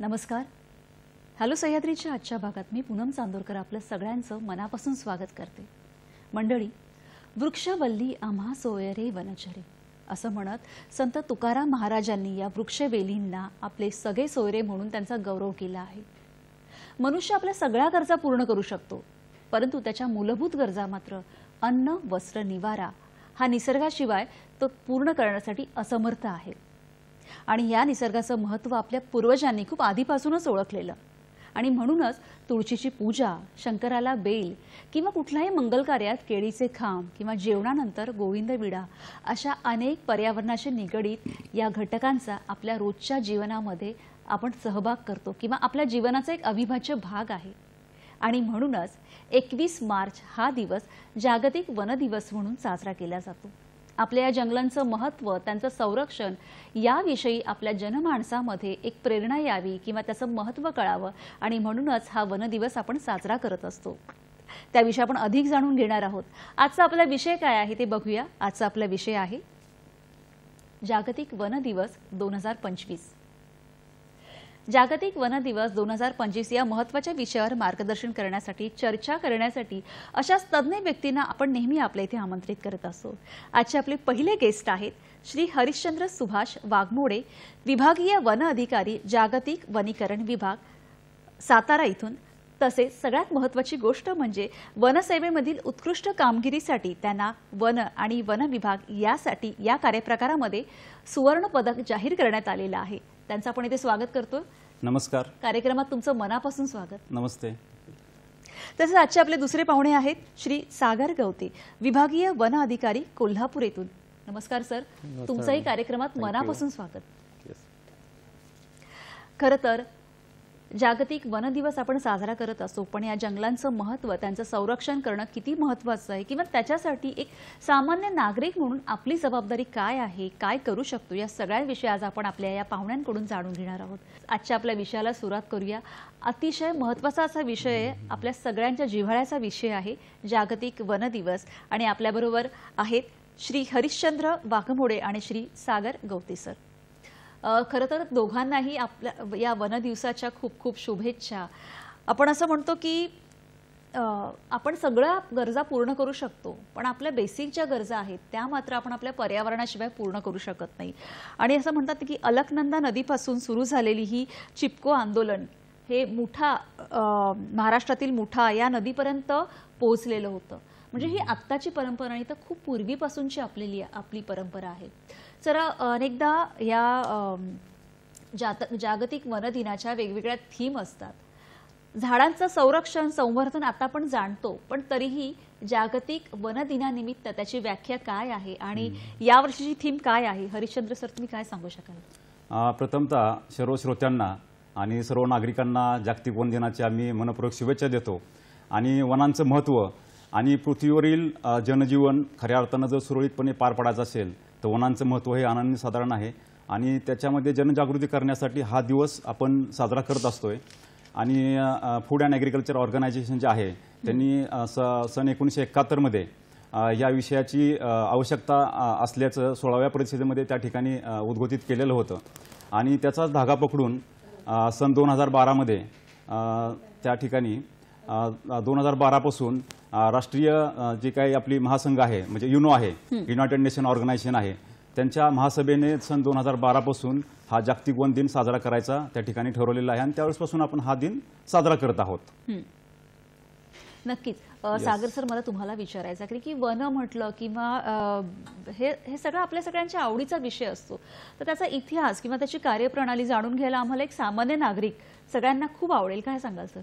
नमस्कार. हॅलो सह्याद्रीच्या आजच्या भागात मी पूनम चांदोरकर आपलं सगळ्यांचं मनापासून स्वागत करते. मंडळी, वृक्षवल्ली आम्हा सोयरे वनचरे असं म्हणत संत तुकाराम महाराजांनी या वृक्षवेलींना आपले सगळे सोयरे म्हणून त्यांचा गौरव केला आहे. मनुष्य आपल्या सगळ्या गरजा पूर्ण करू शकतो, परंतु त्याच्या मूलभूत गरजा मात्र अन्न, वस्त्र, निवारा हा निसर्गाशिवाय तो पूर्ण करण्यासाठी असमर्थ आहे. आणि या निसर्गाचं महत्त्व आपल्या पूर्वजांनी खूप आधीपासूनच ओळखलेलं आणि म्हणूनच तुळशीची पूजा, शंकराला बेल किंवा कुठल्याही मंगल कार्यात केळीचे खांब किंवा जेवणानंतर गोविंद विडा अशा अनेक पर्यावरणाशी निगडीत या घटकांचा आपल्या रोजच्या जीवनामध्ये आपण सहभाग करतो किंवा आपल्या जीवनाचा एक अविभाज्य भाग आहे. आणि म्हणूनच 21 मार्च हा दिवस जागतिक वन दिवस म्हणून साजरा केला जातो. आपल्या या जंगलांचं महत्त्व, त्यांचं संरक्षण याविषयी आपल्या जनमानसामध्ये एक प्रेरणा यावी किंवा त्याचं महत्त्व कळावं आणि म्हणूनच हा वन दिवस आपण साजरा करत असतो. त्याविषयी आपण अधिक जाणून घेणार आहोत. आजचा आपला विषय काय आहे ते बघूया. आजचा आपला विषय आहे जागतिक वन दिवस 2025. जागतिक वन दिवस 2025 या महत्त्वाच्या विषयावर मार्गदर्शन करण्यासाठी, चर्चा करण्यासाठी अशाच तज्ञ व्यक्तींना आपण नेहमी आपल्या इथे आमंत्रित करत असतो. आजचे आपले पहिले गेस्ट आहेत श्री हरिश्चंद्र सुभाष वाघमोडे, विभागीय वन अधिकारी, जागतिक वनीकरण विभाग, सातारा इथून. तसेच सगळ्यात महत्त्वाची गोष्ट म्हणजे वनसेवेमधील उत्कृष्ट कामगिरीसाठी त्यांना वन आणि वन विभाग यासाठी या कार्यप्रकारामध्ये सुवर्ण पदक जाहीर करण्यात आलेलं आहे. त्यांचं आपण इथे स्वागत करतो. नमस्कार. कार्यक्रमात तुमचं मनापासून स्वागत. नमस्ते. तसेच आजचे आपले दुसरे पाहुणे आहेत श्री सागर गवते, विभागीय वन अधिकारी, कोल्हापूर येथून. नमस्कार सर. तुमचंही कार्यक्रमात मनापासून स्वागत. खरं तर जागतिक वन दिवस आपण साजरा करत असतो, पण या जंगलांचं महत्त्व, त्यांचं संरक्षण करणं किती महत्त्वाचं आहे किंवा त्याच्यासाठी एक सामान्य नागरिक म्हणून आपली जबाबदारी काय आहे, काय करू शकतो, या सगळ्यांविषयी आज आपण आपल्या या पाहुण्यांकडून जाणून घेणार आहोत. आजच्या आपल्या विषयाला सुरुवात करूया. अतिशय महत्त्वाचा असा विषय आहे, आपल्या सगळ्यांच्या जिव्हाळ्याचा विषय आहे जागतिक वन दिवस. आणि आपल्याबरोबर आहेत श्री हरिश्चंद्र वाघमोडे आणि श्री सागर गवते सर. खरं तर दोघांनाही आपल्या या वन दिवसाच्या खूप खूप शुभेच्छा. आपण असं म्हणतो की आपण सगळ्या गरजा पूर्ण करू शकतो, पण आपल्या बेसिक ज्या गरजा आहेत त्या मात्र आपण आपल्या पर्यावरणाशिवाय पूर्ण करू शकत नाही. आणि असं म्हणतात की अलकनंदा नदीपासून सुरू झालेली ही चिपको आंदोलन हे मुठा, महाराष्ट्रातील मुठा या नदीपर्यंत पोहोचलेलं होतं. म्हणजे ही आत्ताची परंपरा नाही तर खूप पूर्वीपासूनची आपली परंपरा आहे. जरा अनेकदा या जागतिक वन दिनाच्या वेगवेगळ्या थीम असतात. झाडांचं संरक्षण, संवर्धन आता आपण जाणतो, पण तरीही जागतिक वन दिनानिमित्त त्याची व्याख्या काय आहे आणि यावर्षीची थीम काय आहे? हरिश्चंद्र सर, तुम्ही काय सांगू शकाल? प्रथमतः सर्व श्रोत्यांना आणि सर्व नागरिकांना जागतिक वन दिनाच्या आम्ही मनपूर्वक शुभेच्छा देतो. आणि वनांचं महत्त्व आणि पृथ्वीवरील जनजीवन खऱ्या अर्थानं जर सुरळीतपणे पार पडायचं असेल तर वनांचं महत्त्व हे अनन्यसाधारण आहे. आणि त्याच्यामध्ये जनजागृती करण्यासाठी हा दिवस आपण साजरा करत असतोय. आणि फूड अँड ॲग्रिकल्चर ऑर्गनायझेशन जे आहे त्यांनी सन 1971 मध्ये या विषयाची आवश्यकता असल्याचं 16व्या परिषदेमध्ये त्या ठिकाणी उद्घोषित केलेलं होतं. आणि त्याचाच धागा पकडून सन 2012 मध्ये त्या ठिकाणी 2012 पासून राष्ट्रीय जे काही आपली महासंघ आहे म्हणजे युनो आहे, युनायटेड नेशन ऑर्गनायझेशन आहे, त्यांच्या महासभेने सन 2012 पासून हा जागतिक वन दिन साजरा करायचा त्या ठिकाणी ठरवलेला आहे. आणि त्यावेळेसपासून आपण हा दिन साजरा करत आहोत. नक्कीच सागर सर, मला तुम्हाला विचारायचं आहे की वन म्हटलं किंवा हे सगळं आपल्या सगळ्यांच्या आवडीचा विषय असतो, तर त्याचा इतिहास किंवा त्याची कार्यप्रणाली जाणून घ्यायला आम्हाला एक सामान्य नागरिक सगळ्यांना खूप आवडेल. काय सांगाल सर?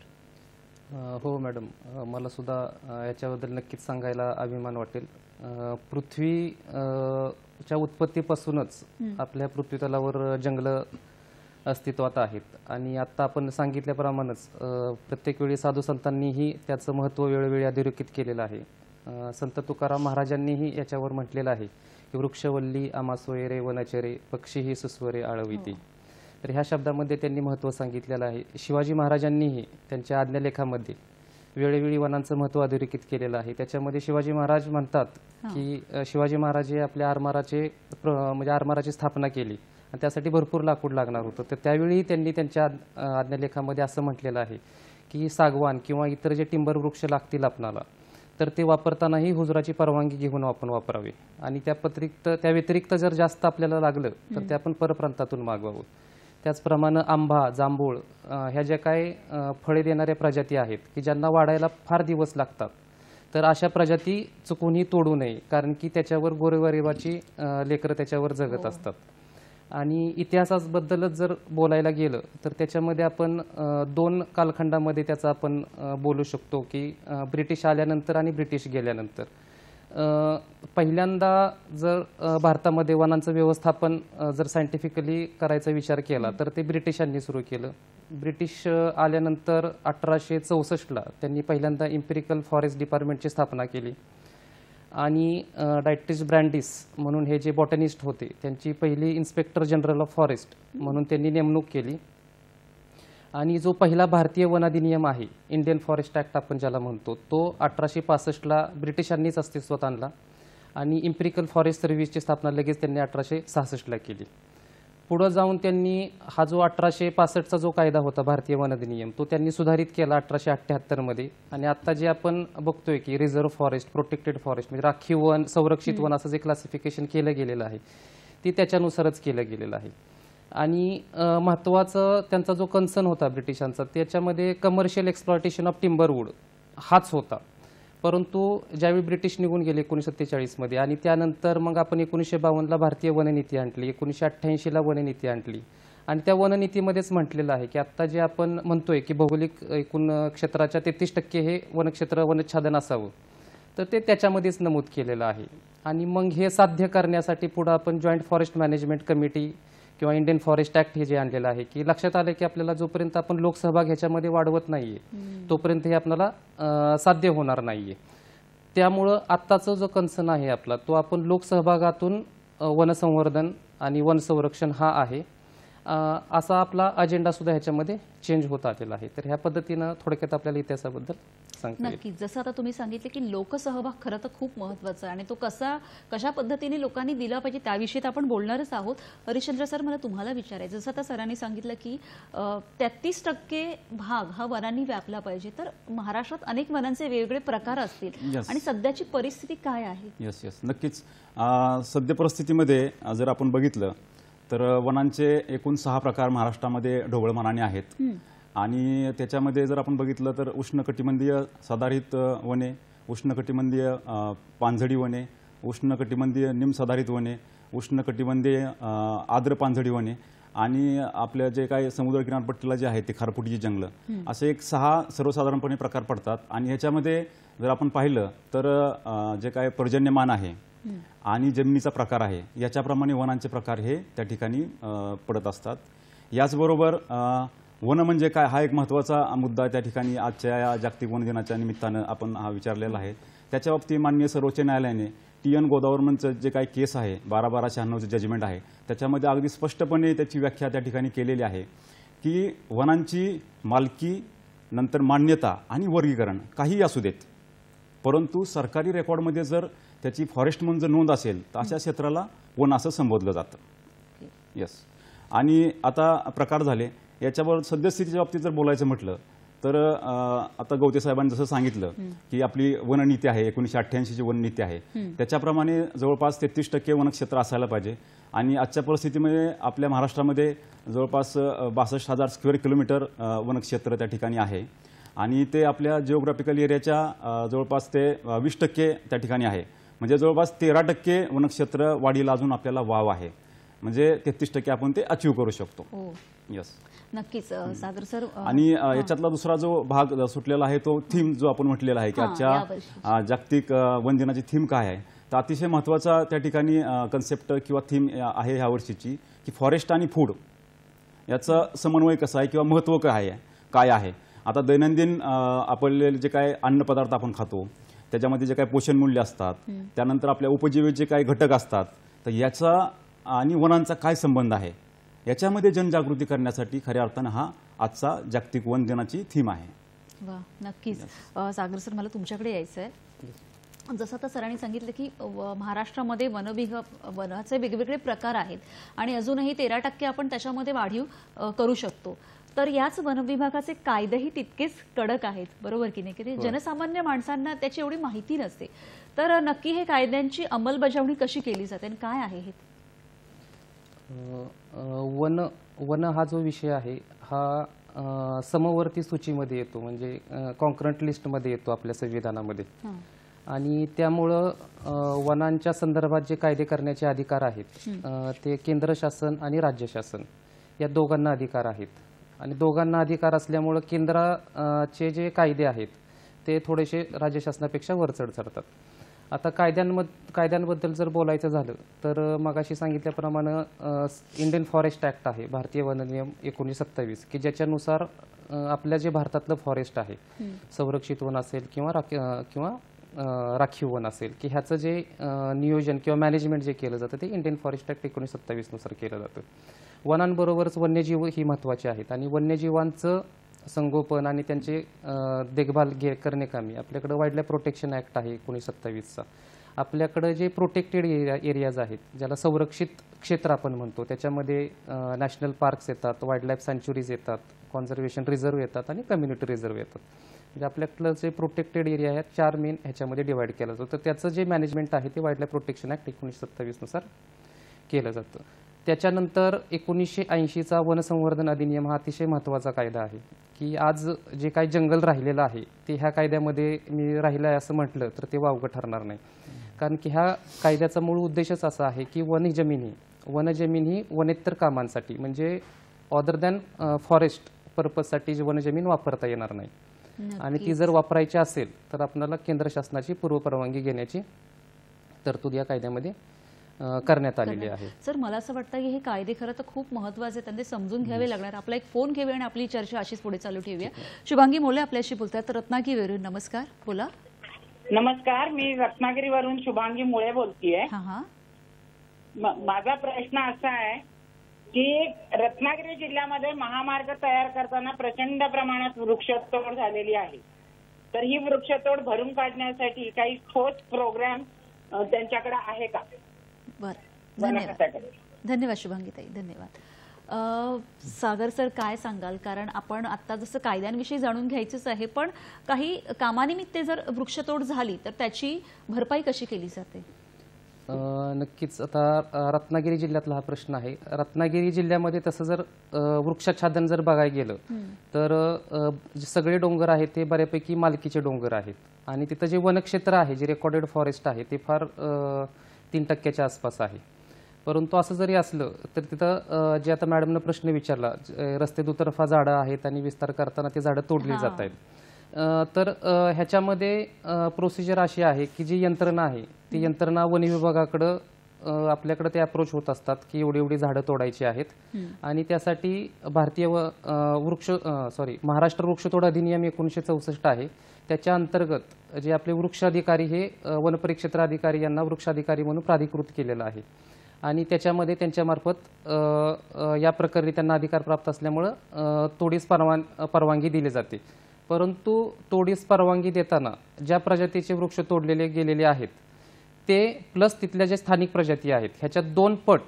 हो मॅडम, मला सुद्धा याच्याबद्दल नक्कीच सांगायला अभिमान वाटेल. पृथ्वी च्या उत्पत्तीपासूनच आपल्या पृथ्वीतलावर जंगलं अस्तित्वात आहेत आणि आता आपण सांगितल्याप्रमाणेच प्रत्येक वेळी साधू संतांनीही त्याचं महत्त्व वेळोवेळी अधोरेखित केलेलं आहे. संत तुकाराम महाराजांनीही याच्यावर म्हटलेलं आहे की वृक्षवल्ली आम्हा सोयरे वनचरे पक्षीही सुस्वरे आळविती. तर ह्या शब्दामध्ये त्यांनी महत्त्व सांगितलेलं आहे. शिवाजी महाराजांनीही त्यांच्या आज्ञालेखामध्ये वेळोवेळी वनांचं महत्त्व अधोरेखित केलेलं आहे. त्याच्यामध्ये शिवाजी महाराज म्हणतात की शिवाजी महाराज हे आपल्या म्हणजे आरमाराची स्थापना केली आणि त्यासाठी भरपूर लाकूड लागणार होतं. तर त्यावेळी त्यांनी त्यांच्या आज्ञालेखामध्ये असं म्हटलेलं आहे की सागवान किंवा इतर जे टिंबर वृक्ष लागतील आपणाला, तर ते वापरतानाही हुजराची परवानगी घेऊन आपण वापरावे आणि त्या व्यतिरिक्त जर जास्त आपल्याला लागलं तर ते आपण परप्रांतातून मागवावं. त्याचप्रमाणे आंबा, जांभूळ ह्या ज्या काही फळे देणाऱ्या प्रजाती आहेत की ज्यांना वाढायला फार दिवस लागतात, तर अशा प्रजाती चुकूनही तोडू नये, कारण की त्याच्यावर गोरगरिबाची लेकरं त्याच्यावर जगत असतात. आणि इतिहासाबद्दलच जर बोलायला गेलं तर त्याच्यामध्ये आपण 2 कालखंडामध्ये त्याचा आपण बोलू शकतो की ब्रिटिश आल्यानंतर आणि ब्रिटिश गेल्यानंतर. पहिल्यांदा जर भारतामध्ये वनांचं व्यवस्थापन जर सायंटिफिकली करायचा विचार केला तर ते ब्रिटिशांनी सुरू केलं. ब्रिटिश आल्यानंतर 1864ला त्यांनी पहिल्यांदा इम्पेरिकल फॉरेस्ट डिपार्टमेंटची स्थापना केली आणि डायट्रिस ब्रँडिस म्हणून हे जे बॉटनिस्ट होते त्यांची पहिली इन्स्पेक्टर जनरल ऑफ फॉरेस्ट म्हणून त्यांनी नेमणूक केली. आणि जो पहिला भारतीय वन अधिनियम आहे, इंडियन फॉरेस्ट ॲक्ट आपण ज्याला म्हणतो, तो 1865ला ब्रिटिशांनीच अस्तित्वात आणला आणि इम्पेरिकल फॉरेस्ट सर्व्हिसची स्थापना लगेच त्यांनी 1866ला केली. पुढं जाऊन त्यांनी हा जो 1865चा जो कायदा होता भारतीय वन अधिनियम, तो त्यांनी सुधारित केला 1878मध्ये. आणि आता जे आपण बघतोय की रिझर्व्ह फॉरेस्ट, प्रोटेक्टेड फॉरेस्ट म्हणजे राखीव वन, संरक्षित वन असं जे क्लासिफिकेशन केलं गेलेलं आहे ते त्याच्यानुसारच केलं गेलेलं आहे. आणि महत्त्वाचं त्यांचा जो कन्सर्न होता ब्रिटिशांचा, त्याच्यामध्ये कमर्शियल एक्सप्लॉयटेशन ऑफ टिंबरवूड हाच होता. परंतु ज्यावेळी ब्रिटिश निघून गेले 1947मध्ये आणि त्यानंतर मग आपण 1952ला भारतीय वननीती आणली, 1988ला वननीती आणली आणि त्या वननीतीमध्येच म्हटलेलं आहे की आत्ता जे आपण म्हणतोय की भौगोलिक एकूण क्षेत्राच्या 33% हे वनक्षेत्र वनच्छादन असावं, तर ते त्याच्यामध्येच नमूद केलेलं आहे. आणि मग हे साध्य करण्यासाठी पुढं आपण जॉईंट फॉरेस्ट मॅनेजमेंट कमिटी किंवा इंडियन फॉरेस्ट ॲक्ट हे जे आणलेलं आहे की लक्षात आलं की आपल्याला जोपर्यंत आपण लोकसहभाग ह्याच्यामध्ये वाढवत नाहीये तोपर्यंत हे आपल्याला साध्य होणार नाहीये. त्यामुळं आत्ताचा जो कन्सर्न आहे आपला, तो आपण लोकसहभागातून वनसंवर्धन आणि वन संरक्षण हा आहे, असा आपला अजेंडा सुद्धा ह्याच्यामध्ये चेंज होत आलेला आहे. तर ह्या पद्धतीनं थोडक्यात आपल्याला इतिहासाबद्दल सांगता येईल. नक्कीच. जसं आता तुम्ही सांगितले की लोकसहभाग खरं तर खूप महत्त्वाचा आहे आणि तो कशा पद्धतीने लोकांनी दिला पाहिजे त्याविषयी आपण बोलणारच आहोत. हरिश्चंद्र सर, मला तुम्हाला विचारायचं, जसं आता सरांनी सांगितलं की 33% भाग हा वनांनी व्यापला पाहिजे, तर महाराष्ट्रात अनेक वनांचे वेगवेगळे प्रकार असतील आणि सध्याची परिस्थिती काय आहे? यस, नक्कीच. सद्य परिस्थितीमध्ये जर आपण बघितलं तर वनांचे एकूण 6 प्रकार महाराष्ट्रामध्ये ढोबळमानाने आहेत. आणि त्याच्यामध्ये जर आपण बघितलं तर उष्णकटिबंधीय सदाहरित वने, उष्णकटिबंधीय पानझडी वने, उष्णकटिबंधीय निमसदाहरित वने, उष्णकटिबंधीय आर्द्र पानझडी वने आणि आपल्या जे काही समुद्र किनारपट्टीला जे आहे ते खारफुटीची जंगलं, असे एक 6 सर्वसाधारणपणे प्रकार पडतात. आणि ह्याच्यामध्ये जर आपण पाहिलं तर जे काय पर्जन्यमान आहे आणि जमिनीचा प्रकार आहे याच्याप्रमाणे वनांचे प्रकार हे त्या ठिकाणी पडत असतात. याचबरोबर वन म्हणजे काय हा एक महत्त्वाचा मुद्दा त्या ठिकाणी आजच्या या जागतिक वन दिनाच्या निमित्तानं आपण हा विचारलेला आहे. त्याच्या बाबतीत माननीय सर्वोच्च न्यायालयाने TN गोदावरमनचं जे काही केस आहे 12/12/96 जजमेंट आहे त्याच्यामध्ये अगदी स्पष्टपणे त्याची व्याख्या त्या ठिकाणी केलेली आहे की वनांची मालकी, नंतर मान्यता आणि वर्गीकरण काहीही असू देत, परंतु सरकारी रेकॉर्डमध्ये जर त्याची फॉरेस्ट म्हणून जर नोंद असेल तर अशा क्षेत्राला वन असं संबोधलं जातं. यस. आणि आता प्रकार झाले. याच्यावर सद्यस्थितीच्या बाबतीत जर बोलायचं म्हटलं तर आता गवते साहेबांनी जसं सांगितलं की आपली वननीती आहे 1988ची वननीती आहे, त्याच्याप्रमाणे जवळपास 33% वनक्षेत्र असायला पाहिजे. आणि आजच्या परिस्थितीमध्ये आपल्या महाराष्ट्रामध्ये जवळपास 62,000 स्क्वेअर किलोमीटर वनक्षेत्र त्या ठिकाणी आहे. आणि ते आपल्या जिओग्राफिकल एरियाच्या जवळपास ते 20% त्या ठिकाणी आहे. म्हणजे जवळपास 13% वनक्षेत्र वाढीला अजून आपल्याला वाव आहे. म्हणजे 33% आपण ते अचीव करू शकतो. हो यस, नक्कीच सागर सर. आणि याच्यातला दुसरा जो भाग सुटलेला आहे तो थीम जो आपण म्हटलेला आहे की आजच्या जागतिक वन दिनाची थीम काय आहे, तर अतिशय महत्त्वाचा त्या ठिकाणी कन्सेप्ट किंवा थीम आहे ह्या वर्षीची की फॉरेस्ट आणि फूड याचा समन्वय कसा आहे किंवा महत्त्व काय आहे. आता दैनंदिन आपले जे काय अन्नपदार्थ आपण खातो त्याच्यामध्ये जे काही पोषण मूल्य असतात, त्यानंतर आपल्या उपजीविकेचे जे काही घटक असतात, तर याचा आणि वनांचा काय संबंध आहे याच्यामध्ये जनजागृती करण्यासाठी खऱ्या अर्थानं हा आजचा जागतिक वन दिनाची थीम आहे. वा नक्कीच. सागर सर मला तुमच्याकडे यायचं आहे. जसं आता सरांनी सांगितलं की महाराष्ट्रामध्ये वनाचे वेगवेगळे प्रकार आहेत आणि अजूनही 13% आपण त्याच्यामध्ये वाढीव करू शकतो. तर याच वन विभागाचे कायदेही तितकेच कडक आहेत, बरोबर की नाही, की ते जनसामान्य माणसांना त्याची एवढी माहिती नसते. तर नक्की हे कायद्यांची अंमलबजावणी कशी केली जाते आणि काय आहे हे? वन हा जो विषय आहे हा समवर्ती सूचीमध्ये येतो, म्हणजे कॉन्करंट लिस्टमध्ये येतो आपल्या संविधानामध्ये. आणि त्यामुळं वनांच्या संदर्भात जे कायदे करण्याचे अधिकार आहेत ते केंद्र शासन आणि राज्य शासन या दोघांना अधिकार आहेत. आणि दोघांना अधिकार असल्यामुळं केंद्राचे जे कायदे आहेत ते थोडेसे राज्य शासनापेक्षा वरचढ चढतात. आता कायद्यांबद्दल जर बोलायचं झालं तर मगाशी सांगितल्याप्रमाणे इंडियन फॉरेस्ट ॲक्ट आहे, भारतीय वन नियम 1927, की ज्याच्यानुसार आपल्या जे भारतातलं फॉरेस्ट आहे, संरक्षित वन असेल किंवा राखीव वन असेल, की ह्याचं जे नियोजन किंवा मॅनेजमेंट जे केलं जातं ते इंडियन फॉरेस्ट ॲक्ट 1927 नुसार केलं जातं. वनांबरोबरच वन्यजीव ही महत्त्वाचे आहेत आणि वन्यजीवांचं संगोपन आणि त्यांचे देखभाल करण्याकामी आपल्याकडे वाईल्ड लाईफ प्रोटेक्शन ॲक्ट आहे 1927चा. आपल्याकडे जे प्रोटेक्टेड एरियाज आहेत, ज्याला संरक्षित क्षेत्र आपण म्हणतो, त्याच्यामध्ये नॅशनल पार्क्स येतात, वाईल्ड लाईफ सँच्युरीज येतात, कॉन्झर्वेशन रिझर्व येतात आणि कम्युनिटी रिझर्व येतात. म्हणजे आपल्याकडलं जे प्रोटेक्टेड एरिया आहेत 4 मेन ह्याच्यामध्ये डिवाइड केलं जातं. तर त्याचं जे मॅनेजमेंट आहे ते वाईल्ड लाईफ प्रोटेक्शन ॲक्ट 1927 नुसार केलं जातं. त्याच्यानंतर 1980चा वनसंवर्धन अधिनियम हा अतिशय महत्त्वाचा कायदा आहे, की आज जे काही जंगल राहिलेलं आहे ते ह्या कायद्यामध्ये मी राहिलं आहे असं म्हटलं तर ते वावगं ठरणार नाही. कारण की ह्या कायद्याचा मूळ उद्देशच असा आहे की वनजमीन ही वनेत्तर कामांसाठी, म्हणजे अदर दॅन फॉरेस्ट पर्पजसाठी जी वनजमीन वापरता येणार नाही. आणि ती जर वापरायची असेल तर आपल्याला केंद्र शासनाची पूर्वपरवानगी घेण्याची तरतूद या कायद्यामध्ये करण्यात आलेली आहे. सर मला असं वाटतं की हे कायदे खरं तर खूप महत्त्वाचे आहेत, त्यांचे समजून घ्यावे लागणार. आपला एक फोन घेऊया आणि आपली चर्चा अशीच पुढे चालू ठेवूया. शुभांगी मोले आपल्याशी बोलतात रत्नागिरीवरून. नमस्कार, बोला. नमस्कार, मी रत्नागिरीवरून शुभांगी मुळे बोलतीये. माझा प्रश्न असा आहे की रत्नागिरी जिल्ह्यामध्ये महामार्ग तयार करताना प्रचंड प्रमाणात वृक्षतोड झालेली आहे. तर ही वृक्षतोड भरून काढण्यासाठी काही ठोस प्रोग्राम त्यांच्याकडे आहे का? बरं, धन्यवाद शुभांगीताई, धन्यवाद. सागर सर काय सांगाल, कारण आपण आता जसं कायद्यांविषयी जाणून घ्यायचंच आहे, पण काही कामानिमित्त जर वृक्षतोड झाली तर त्याची भरपाई कशी केली जाते? नक्कीच. आता रत्नागिरी जिल्ह्यातला हा प्रश्न आहे. रत्नागिरी जिल्ह्यामध्ये तसं जर वृक्षाच्छादन जर बघायला गेलं तर सगळे डोंगर आहेत ते बऱ्यापैकी मालकीचे डोंगर आहेत आणि तिथं जे वनक्षेत्र आहे, जे रेकॉर्डेड फॉरेस्ट आहे ते फार 3% आसपास आहे. परंतु असं जरी असलं तर तिथं जे आता मॅडमनं प्रश्न विचारला, रस्ते दुतर्फा झाडं आहेत आणि विस्तार करताना ते झाडं तोडली जात आहेत. तर ह्याच्यामध्ये प्रोसिजर अशी आहे की जी यंत्रणा आहे ती यंत्रणा वन विभागाकडं आपल्याकडे ते अप्रोच होत असतात की एवढी झाडं तोडायची आहेत आणि त्यासाठी महाराष्ट्र वृक्षतोड अधिनियम 1964 आहे. त्याच्या अंतर्गत जे आपले वृक्ष अधिकारी हे वनपरिक्षेत्र अधिकारी यांना वृक्ष अधिकारी म्हणून प्राधिकृत केलेलं आहे आणि त्याच्यामध्ये त्यांच्यामार्फत या प्रकारे त्यांना अधिकार प्राप्त असल्यामुळं तोडीस परवानगी दिली जाते. परंतु तोडीस परवानगी देताना ज्या प्रजातीचे वृक्ष तोडलेले गेलेले आहेत ते प्लस तिथल्या ज्या स्थानिक प्रजाती आहेत ह्याच्यात 2 पट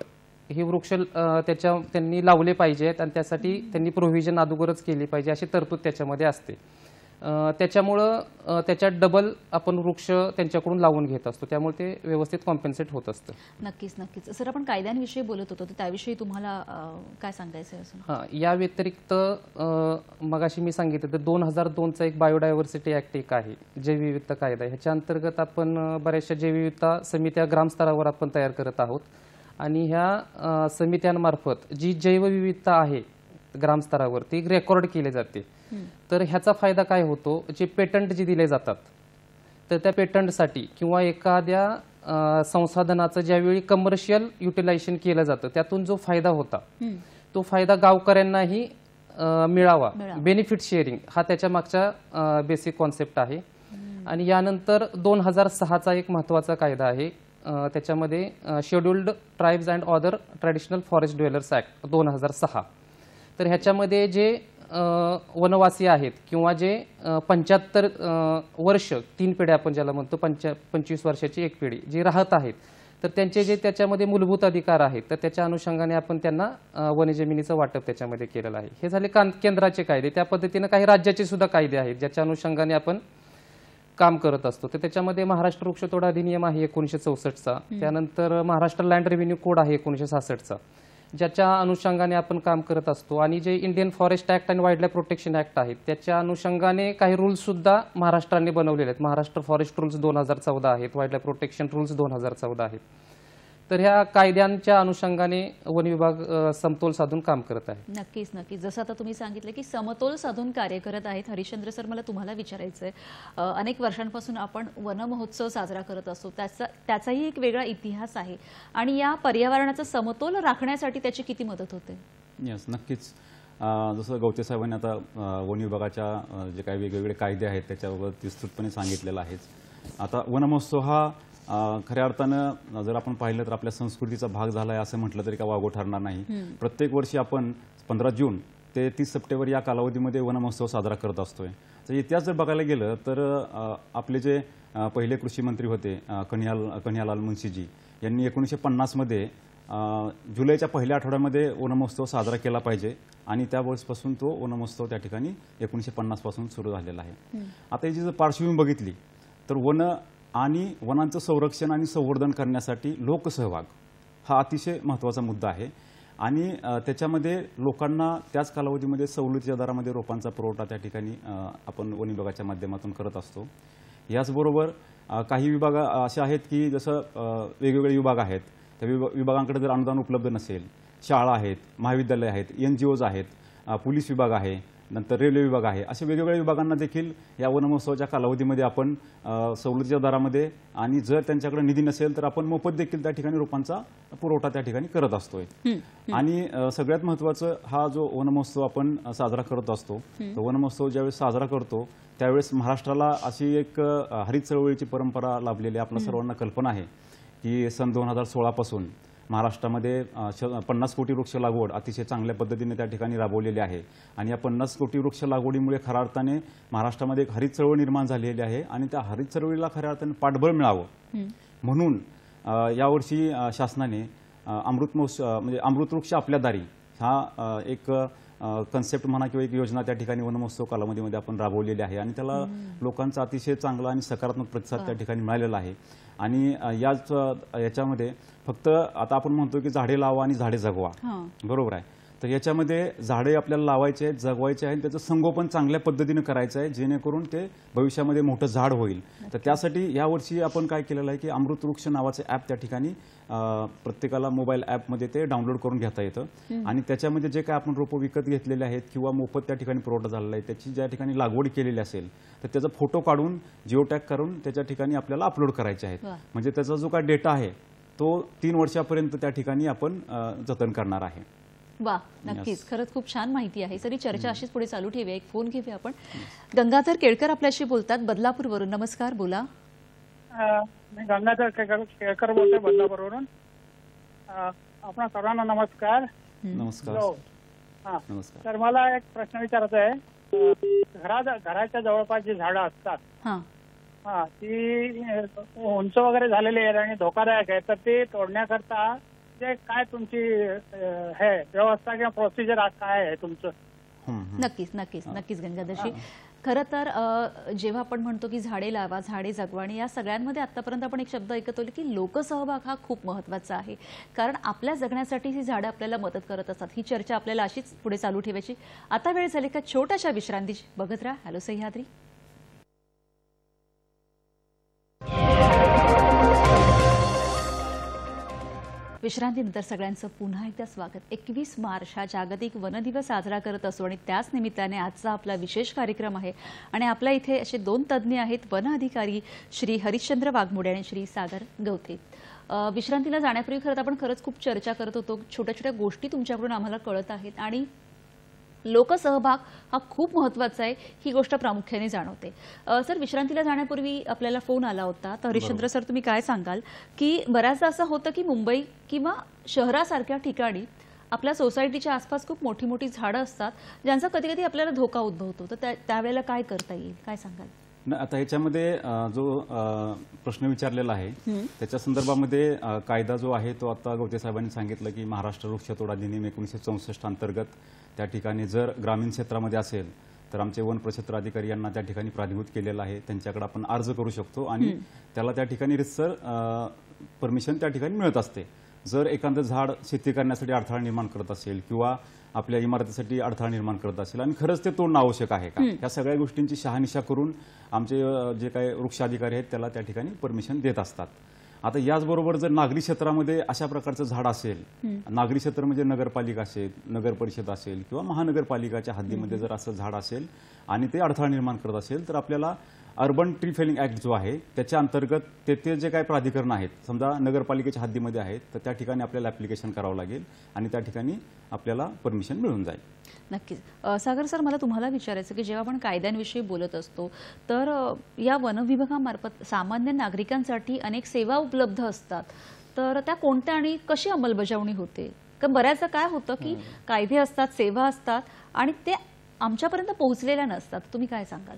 हे वृक्ष त्यांनी लावले पाहिजेत आणि त्यासाठी त्यांनी प्रोव्हिजन अगोदरच केली पाहिजे अशी तरतूद त्याच्यामध्ये असते. त्याच्यामुळं त्याच्यात डबल आपण वृक्ष त्यांच्याकडून लावून घेत असतो, त्यामुळे ते व्यवस्थित कॉम्पेन्सेट होत असतं. नक्कीच नक्कीच. सर, आपण कायद्यांविषयी बोलत होतो, तर त्याविषयी तुम्हाला काय सांगायचं आहे? हां, या व्यतिरिक्त मगाशी मी सांगितलं तर 2002चा एक बायोडायव्हर्सिटी ॲक्ट एक आहे, जैवविविधता कायदा. ह्याच्या अंतर्गत आपण बऱ्याचशा जैवविविधता समित्या ग्रामस्तरावर आपण तयार करत आहोत आणि ह्या समित्यांमार्फत जी जैवविविधता आहे ग्रामस्तरावर ती रेकॉर्ड केली जाते. तर ह्याचा फायदा काय होतो, जे पेटंट जे दिले जातात तर त्या पेटंटसाठी किंवा एखाद्या संसाधनाचं ज्यावेळी कमर्शियल युटिलायझेशन केलं जातं त्यातून जो फायदा होता तो फायदा गावकऱ्यांनाही मिळावा. बेनिफिट शेअरिंग हा त्याच्या मागचा बेसिक कॉन्सेप्ट आहे. आणि यानंतर 2006चा एक महत्त्वाचा कायदा आहे, त्याच्यामध्ये scheduled tribes and other traditional forest dwellers act 2006. तर ह्याच्यामध्ये जे वनवासी आहेत किंवा जे 75 वर्ष 3 पिढ्या आपण ज्याला म्हणतो, 25 वर्षाची एक पिढी जी राहत आहेत, तर त्यांचे जे त्याच्यामध्ये मूलभूत अधिकार आहेत तर त्याच्या अनुषंगाने आपण त्यांना वनजमिनीचं वाटप त्याच्यामध्ये केलेलं आहे. हे झाले केंद्राचे कायदे. त्या पद्धतीनं काही राज्याचे सुद्धा कायदे आहेत ज्याच्या अनुषंगाने आपण काम करत असतो. तर त्याच्यामध्ये महाराष्ट्र वृक्षतोड अधिनियम आहे 1964चा, त्यानंतर महाराष्ट्र लँड रेव्हेन्यू कोड आहे 1966चा, ज्याच्या अनुषंगाने आपण काम करत असतो. आणि जे इंडियन फॉरेस्ट ॲक्ट आणि वाईल्ड लाईफ प्रोटेक्शन ॲक्ट आहेत त्याच्या अनुषंगाने काही रूल्स सुद्धा महाराष्ट्राने बनवलेले आहेत. महाराष्ट्र फॉरेस्ट रूल्स 2014 आहेत, वाईल्ड लाईफ प्रोटेक्शन रूल्स 2014 आहेत. तर ह्या कायद्यांच्या अनुषंगाने वन विभाग समतोल साधून काम करत आहे. नक्कीच नक्कीच. जसं आता तुम्ही सांगितलं की समतोल साधून कार्य करत आहेत. हरिश्चंद्र सर, मला तुम्हाला विचारायचं आहे, अनेक वर्षांपासून आपण वन महोत्सव साजरा करत असतो, त्याचाही एक वेगळा इतिहास आहे आणि या पर्यावरणाचा समतोल राखण्यासाठी त्याची किती मदत होते? यस, नक्कीच. जसं गवते साहेबांनी आता वन विभागाच्या जे काही वेगवेगळे कायदे आहेत त्याच्यावर विस्तृतपणे सांगितलेलं आहे. आता वन महोत्सव हा खऱ्या अर्थानं जर आपण पाहिलं तर आपल्या संस्कृतीचा भाग झाला आहे असं म्हटलं तरी का वावगं ठरणार नाही. प्रत्येक वर्षी आपण 15 जून ते 30 सप्टेंबर या कालावधीमध्ये वन महोत्सव साजरा करत असतोय. तर इतिहास जर बघायला गेलं तर आपले जे पहिले कृषी मंत्री होते कन्हैयालाल मुंशीजी यांनी 1950मध्ये जुलैच्या पहिल्या आठवड्यामध्ये वन महोत्सव साजरा केला पाहिजे आणि त्या वर्षपासून तो वन महोत्सव त्या ठिकाणी 1950 पासून सुरू झालेला आहे. आता याची जर पार्श्वभूमी बघितली तर वन आणि वनांचं संरक्षण आणि संवर्धन करण्यासाठी लोकसहभाग हा अतिशय महत्त्वाचा मुद्दा आहे आणि त्याच्यामध्ये लोकांना त्याच कालावधीमध्ये सवलतीच्या दरामध्ये रोपांचा पुरवठा त्या ठिकाणी आपण वन विभागाच्या माध्यमातून करत असतो. याचबरोबर काही विभाग असे आहेत की जसं वेगवेगळे विभाग आहेत, त्या विभागांकडे जर अनुदान उपलब्ध नसेल, शाळा आहेत, महाविद्यालय आहेत, NGOज आहेत, पोलीस विभाग आहे, नंतर रेल्वे विभाग आहे, अशा वेगवेगळ्या विभागांना देखील या वन महोत्सवाच्या कालावधीमध्ये आपण सवलतीच्या दरामध्ये आणि जर त्यांच्याकडे निधी नसेल तर आपण मोफत देखील त्या ठिकाणी रोपांचा पुरवठा त्या ठिकाणी करत असतोय. आणि सगळ्यात महत्त्वाचं हा जो वन महोत्सव आपण साजरा करत असतो, तो वन महोत्सव ज्यावेळेस साजरा करतो त्यावेळेस महाराष्ट्राला अशी एक हरित चळवळीची परंपरा लाभलेली आपल्या सर्वांना कल्पना आहे की सन 2016 पासून महाराष्ट्रामध्ये 50 कोटी वृक्ष लागवड अतिशय चांगल्या पद्धतीने त्या ठिकाणी राबवलेली आहे आणि या 50 कोटी वृक्ष लागवडीमुळे खऱ्या अर्थाने महाराष्ट्रामध्ये एक हरित चळवळ निर्माण झालेली आहे आणि त्या हरित चळवळीला खऱ्या अर्थाने पाठबळ मिळावं म्हणून यावर्षी शासनाने अमृत महोत्सव म्हणजे अमृत वृक्ष आपल्या दारी हा एक कन्सेप्ट म्हणा किंवा एक योजना त्या ठिकाणी वन महोत्सव कालावधीमध्ये आपण राबवलेली आहे आणि त्याला लोकांचा अतिशय चांगला आणि सकारात्मक प्रतिसाद त्या ठिकाणी मिळालेला आहे. आणि याच्यामध्ये फक्त आता आपण म्हणतो की झाडे लावा आणि झाडे जगवा, बरोबर आहे. तर याच्यामध्ये झाडे आपल्याला लावायचे आहेत, जगवायचे आहेत, त्याचं संगोपन चांगल्या पद्धतीने करायचं आहे जेणेकरून ते भविष्यामध्ये मोठं झाड होईल. तर त्यासाठी यावर्षी आपण काय केलेलं आहे की अमृत वृक्ष नावाचं ॲप त्या ठिकाणी प्रत्येकाला मोबाईल ॲपमध्ये ते डाउनलोड करून घेता येतं आणि त्याच्यामध्ये जे काय आपण रोपं विकत घेतलेले आहेत किंवा मोफत त्या ठिकाणी पुरवठा झालेला आहे त्याची ज्या ठिकाणी लागवड केलेली असेल तर त्याचा फोटो काढून जिओ टॅग करून त्याच्या ठिकाणी आपल्याला अपलोड करायचे आहेत. म्हणजे त्याचा जो काय डेटा आहे तो 3 वर्षापर्यंत त्या ठिकाणी आपण जतन करणार आहे. वा, नक्कीच. खरंच खूप छान माहिती आहे. सरी चर्चा अशीच पुढे चालू ठेवूया. एक फोन घेऊया आपण. गंगाधर केळकर आपल्याशी बोलतात बदलापूरवरून. नमस्कार, बोला. मी गंगाधर केळकर बोलतोय बदलापूरवरून. आपणा सर्वांना नमस्कार. नमस्कार. नमस्कार. तर मला एक प्रश्न विचारायचा आहे. घराच्या जवळपास जी झाडं असतात ती उंच वगैरे झालेली आहेत आणि धोकादायक आहे, तर ते तोडण्याकरता जे काय तुमची हे व्यवस्था किंवा प्रोसिजर काय आहे तुमचं? नक्कीच नक्कीच नक्कीच गंगाधरजी. खरं तर जेव्हा आपण म्हणतो की झाडे लावा, झाडे जगवा, आणि या सगळ्यांमध्ये आतापर्यंत आपण एक शब्द ऐकत होतो की लोकसहभाग हा खूप महत्त्वाचा आहे, कारण आपल्या जगण्यासाठी ही झाडं आपल्याला मदत करत असतात. ही चर्चा आपल्याला अशीच पुढे चालू ठेवायची. आता वेळ झाली का छोट्याशा विश्रांतीची. बघत राहा हॅलो सह्याद्री. विश्रांतीनंतर सगळ्यांचं पुन्हा एकदा स्वागत. 21 मार्च हा जागतिक वन दिवस साजरा करत असतो आणि त्याच निमित्ताने आजचा आपला विशेष कार्यक्रम आहे. आणि आपल्या इथे असे 2 तज्ज्ञ आहेत, वन अधिकारी श्री हरिश्चंद्र वाघमोडे आणि श्री सागर गवते. विश्रांतीला जाण्यापूर्वी खरंच खूप चर्चा करत होतो. छोट्या छोट्या गोष्टी तुमच्याकडून आम्हाला कळत आहेत आणि लोकसहभाग हा खूप महत्त्वाचा आहे, ही गोष्ट प्रामुख्याने जाणवते. सर, विश्रांतीला जाण्यापूर्वी आपल्याला फोन आला होता, तर हरिश्चंद्र सर तुम्ही काय सांगाल की बऱ्याचदा असं होतं की मुंबई किंवा शहरासारख्या ठिकाणी आपल्या सोसायटीच्या आसपास खूप मोठी मोठी झाडं असतात, ज्यांचा कधी कधी आपल्याला धोका उद्भवतो, तर त्यावेळेला काय करता येईल, काय सांगाल? आता ह्याच्यामध्ये जो प्रश्न विचारलेला आहे त्याच्या संदर्भामध्ये कायदा जो आहे तो आता गवते साहेबांनी सांगितलं की महाराष्ट्र वृक्षतोड अधिनियम 1964 अंतर्गत त्या ठिकाणी जर ग्रामीण क्षेत्रामध्ये असेल तर आमचे वन प्रक्षेत्र अधिकारी यांना त्या ठिकाणी प्राधिभूत केलेलं आहे, त्यांच्याकडे आपण अर्ज करू शकतो आणि त्याला त्या ठिकाणी रितसर परमिशन त्या ठिकाणी मिळत असते. जर एखादं झाड शेती करण्यासाठी अडथळा निर्माण करत असेल किंवा आपल्या इमारतीसाठी अडथळा निर्माण करत असेल आणि खरंच ते तोडणं आवश्यक आहे का, या सगळ्या गोष्टींची शहानिशा करून आमचे जे काही वृक्ष अधिकारी आहेत त्याला त्या ठिकाणी परमिशन देत असतात. आता याचबरोबर जर नागरी क्षेत्रामध्ये अशा प्रकारचं झाड असेल, नागरी क्षेत्र म्हणजे नगरपालिका असेल, नगर परिषद असेल किंवा महानगरपालिकाच्या हद्दीमध्ये जर असं झाड असेल आणि ते अडथळा निर्माण करत असेल तर आपल्याला अर्बन ट्री फेलिंग ऍक्ट जो आहे त्याच्या अंतर्गत ते जे काही प्राधिकरण आहेत, समजा नगरपालिकेच्या हद्दीमध्ये आहेत, तर त्या ठिकाणी आपल्याला ऍप्लिकेशन करावं लागेल आणि त्या ठिकाणी आपल्याला परमिशन मिळून जाईल. नक्कीच. सागर सर, मला तुम्हाला विचारायचं की जेव्हा आपण कायद्यांविषयी बोलत असतो तर या वन विभागामार्फत सामान्य नागरिकांसाठी अनेक सेवा उपलब्ध असतात, तर त्या कोणत्या आणि कशी अंमलबजावणी होते? कारण बऱ्याचदा काय होतं की कायदे असतात, सेवा असतात आणि ते आमच्यापर्यंत पोहोचलेल्या नसतात. तुम्ही काय सांगाल?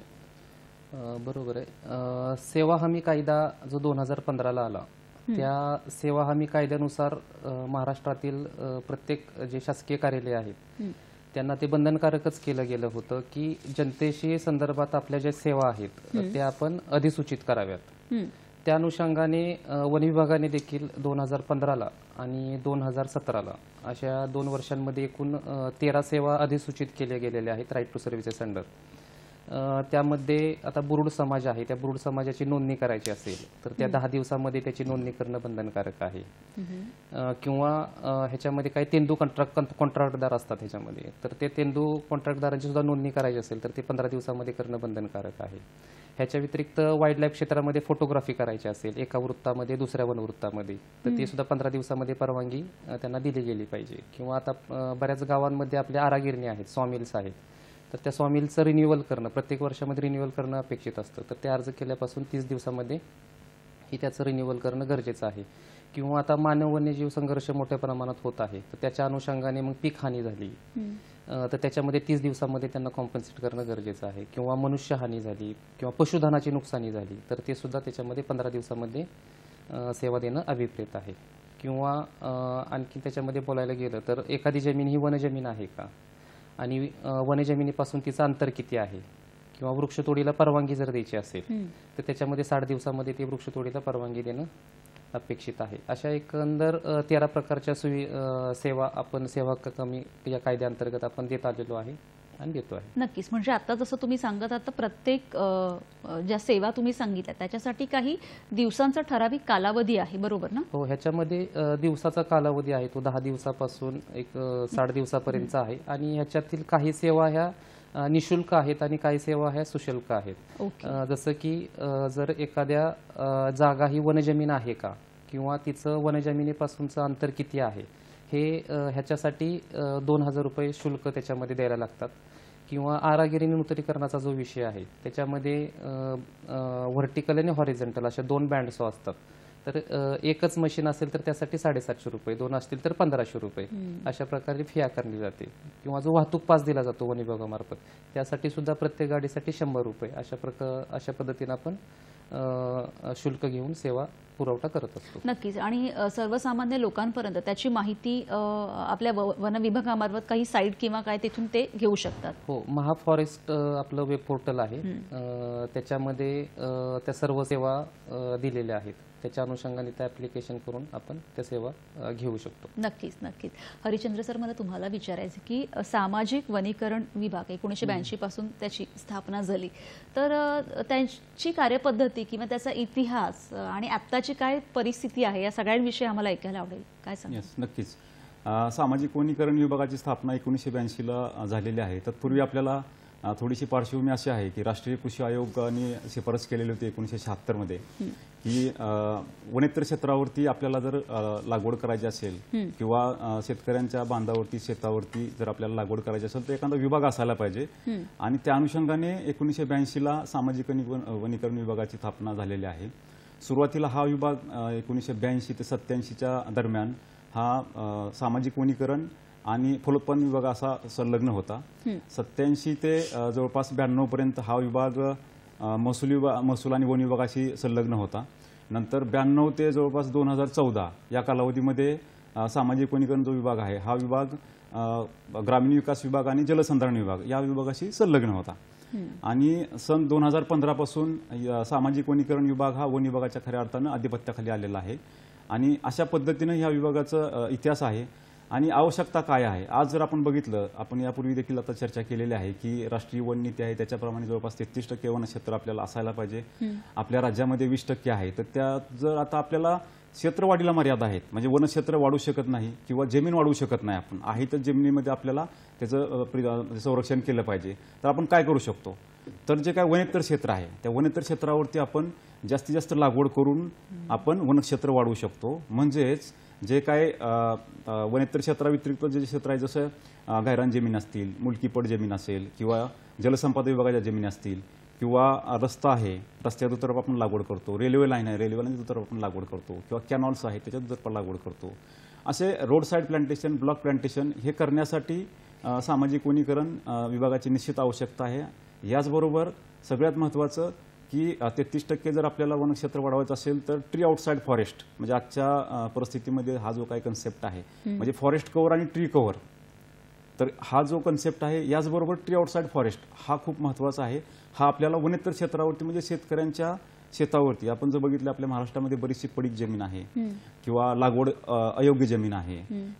बरोबर आहे. सेवा हमी कायदा जो 2015ला आला, त्या सेवा हमी कायद्यानुसार महाराष्ट्रातील प्रत्येक जे शासकीय कार्यालय आहेत त्यांना ते बंधनकारकच केलं गेलं होतं की जनतेशी संदर्भात आपल्या ज्या सेवा आहेत त्या आपण अधिसूचित कराव्यात. त्या अनुषंगाने वन विभागाने देखील 2015ला आणि 2017ला अशा 2 वर्षांमध्ये एकूण 13 सेवा अधिसूचित केल्या गेलेल्या आहेत राईट टू सर्व्हिसेस अंडर. त्यामध्ये आता बुरुड समाज आहे, त्या बुरुड समाजाची नोंदणी करायची असेल तर त्या 10 दिवसामध्ये त्याची नोंदणी करणं बंधनकारक आहे. किंवा ह्याच्यामध्ये काही तेंदू कॉन्ट्रॅक्टदार असतात ह्याच्यामध्ये, तर ते तेंदू कॉन्ट्रॅक्टदारांची सुद्धा नोंदणी करायची असेल तर ते 15 दिवसामध्ये करणं बंधनकारक आहे. ह्याच्या व्यतिरिक्त वाईल्ड लाईफ क्षेत्रामध्ये फोटोग्राफी करायची असेल एका वृत्तामध्ये दुसऱ्या वनवृत्तामध्ये तर ते सुद्धा 15 दिवसामध्ये परवानगी त्यांना दिली गेली पाहिजे. किंवा आता बऱ्याच गावांमध्ये आपल्या आरागिरणी आहेत, सॉमिल्स आहेत, तर त्या सॉमिलचं रिन्युअल करणं प्रत्येक वर्षामध्ये रिन्युअल करणं अपेक्षित असतं, तर ते अर्ज केल्यापासून 30 दिवसामध्ये ही त्याचं रिन्युअल करणं गरजेचं आहे. किंवा आता मानव वन्यजीव संघर्ष मोठ्या प्रमाणात होत आहे, तर त्याच्या अनुषंगाने मग पीक हानी झाली तर त्याच्यामध्ये 30 दिवसामध्ये त्यांना कॉम्पन्सेट करणं गरजेचं आहे. किंवा मनुष्य हानी झाली किंवा पशुधनाची नुकसानी झाली तर ते सुद्धा त्याच्यामध्ये 15 दिवसामध्ये सेवा देणं अभिप्रेत आहे. किंवा आणखी त्याच्यामध्ये बोलायला गेलं तर एखादी जमीन ही वनजमीन आहे का आणि वनजमिनीपासून तिचं अंतर किती आहे, किंवा वृक्षतोडीला परवानगी जर द्यायची असेल तर त्याच्यामध्ये 60 दिवसामध्ये ती वृक्षतोडीला परवानगी देणं अपेक्षित आहे. अशा एकंदर 13 प्रकारच्या सेवा आपण सेवा कमी या कायद्याअंतर्गत आपण देत आलेलो आहे आणि देतो आहे. नक्कीच. म्हणजे आता जसं तुम्ही सांगत आहात प्रत्येक ज्या सेवा तुम्ही सांगितल्या त्याच्यासाठी काही दिवसांचा ठराविक कालावधी आहे, बरोबर ना? हो, ह्याच्यामध्ये दिवसाचा कालावधी आहे तो 10 दिवसापासून एक 60 दिवसापर्यंत आहे. आणि ह्याच्यातील काही सेवा ह्या निशुल्क आहेत आणि काही सेवा ह्या सुशुल्क आहेत. जसं की जर एखाद्या जागा ही वनजमीन आहे का किंवा तिचं वनजमिनीपासूनचं अंतर किती आहे हे ह्याच्यासाठी 2000 रुपये शुल्क त्याच्यामध्ये द्यायला लागतात. किंवा आरागिरी नूतनीकरणाचा जो विषय आहे त्याच्यामध्ये व्हर्टिकल आणि हॉरिझॉन्टल अशा 2 बँड्स असतात, तर एकच मशीन असेल तर त्यासाठी 750 रुपये, 2 असतील तर 1500 रुपये अशा प्रकारे फी आकारली जाते. किंवा जो वाहतूक पास दिला जातो वन विभागामार्फत त्यासाठी सुद्धा प्रत्येक गाडीसाठी 100 रुपये अशा पद्धतीने आपण शुल्क घेऊन सेवा पुरवठा करत असतो. नक्कीच. आणि सर्वसामान्य लोकांपर्यंत त्याची माहिती आपल्या वन विभागामार्फत काही साईट किंवा काय तिथून ते घेऊ शकतात? हो, महाफॉरेस्ट आपलं वेब पोर्टल आहे. त्याच्यामध्ये त्या सर्व सेवा दिलेल्या आहेत. त्याच्या अनुषंगाने त्या ॲप्लिकेशन करून आपण त्या सेवा घेऊ शकतो. नक्कीच नक्कीच. हरिचंद्र सर, मला तुम्हाला विचारायचं की सामाजिक वनीकरण विभाग 1982 पासून त्याची स्थापना झाली, तर त्यांची कार्यपद्धती किंवा त्याचा इतिहास आणि आत्ताची काय परिस्थिती आहे या सगळ्यांविषयी आम्हाला ऐकायला आवडेल. काय सांगा? नक्कीच. सामाजिक वनीकरण विभागाची स्थापना 1982ला झालेली आहे. तत्पूर्वी आपल्याला थोडीशी पार्श्वभूमी अशी आहे की राष्ट्रीय कृषी आयोगाने शिफारस केलेली होती 1976 मध्ये की वनेतर क्षेत्रावरती आपल्याला जर लागवड करायची असेल किंवा शेतकऱ्यांच्या बांधावरती शेतावरती जर आपल्याला लागवड करायची असेल तर एखादा विभाग असायला पाहिजे. आणि त्या अनुषंगाने 1982ला सामाजिक वनीकरण विभागाची स्थापना झालेली आहे. सुरुवातीला हा विभाग 1982 ते 87च्या दरम्यान हा सामाजिक वनीकरण आणि फलोत्पादन विभाग असा संलग्न होता. 87 ते जवळपास 92 पर्यंत हा विभाग महसूल आणि वन विभागाशी संलग्न होता. नंतर 92 ते जवळपास 2014 या कालावधीमध्ये सामाजिक वनीकरण जो विभाग आहे हा विभाग ग्रामीण विकास विभाग आणि जलसंधारण विभाग या विभागाशी संलग्न होता. आणि सन 2015 पासून सामाजिक वनीकरण विभाग हा वन विभागाच्या खऱ्या अर्थानं आधिपत्याखाली आलेला आहे. आणि अशा पद्धतीनं ह्या विभागाचा इतिहास आहे आणि आवश्यकता काय आहे. आज जर आपण बघितलं, आपण यापूर्वी देखील आता चर्चा केलेली आहे की राष्ट्रीय वन नीती आहे त्याच्याप्रमाणे जवळपास 33% वनक्षेत्र आपल्याला असायला पाहिजे. आपल्या राज्यामध्ये 20% आहे. तर त्या जर आता आपल्याला क्षेत्रवाढीला मर्यादा आहेत, म्हणजे वनक्षेत्र वाढू शकत नाही किंवा जमीन वाढवू शकत नाही. आपण आहे तर जमिनीमध्ये आपल्याला त्याचं संरक्षण केलं पाहिजे. तर आपण काय करू शकतो, तर जे काय वनेतर क्षेत्र आहे त्या वनेतर क्षेत्रावरती आपण जास्तीत जास्त लागवड करून आपण वनक्षेत्र वाढवू शकतो. म्हणजेच जे काय वनेतर क्षेत्राव्यतिरिक्त जे क्षेत्र आहे, जसं गायरान जमीन असतील, मुलकीपट जमीन असेल किंवा जलसंपदा विभागाच्या जमीन असतील किंवा रस्ता आहे, रस्त्या दुतर्फा आपण लागवड करतो, रेल्वे लाईन आहे, रेल्वे लाईन दुतर्फा आपण लागवड करतो किंवा कॅनॉल्स आहे त्याच्या दुतर्फा लागवड करतो. असे road side plantation, block plantation हे करण्यासाठी सामाजिक वनीकरण विभागाची निश्चित आवश्यकता आहे. याचबरोबर सगळ्यात महत्त्वाचं की 33% जर आपल्याला वनक्षेत्र वाढवायचं असेल तर ट्री आउटसाइड फॉरेस्ट, म्हणजे आजच्या परिस्थितीमध्ये हा जो काही कन्सेप्ट आहे म्हणजे फॉरेस्ट कव्हर आणि ट्री कव्हर, तर हा जो कन्सेप्ट आहे याचबरोबर ट्री आउटसाइड फॉरेस्ट हा खूप महत्त्वाचा आहे. हा आपल्याला वनेतर क्षेत्रावरती म्हणजे शेतकऱ्यांच्या शेतावरती आपण जर बघितलं आपल्या महाराष्ट्रामध्ये बरीचशी पडीक जमीन आहे किंवा लागवड अयोग्य जमीन आहे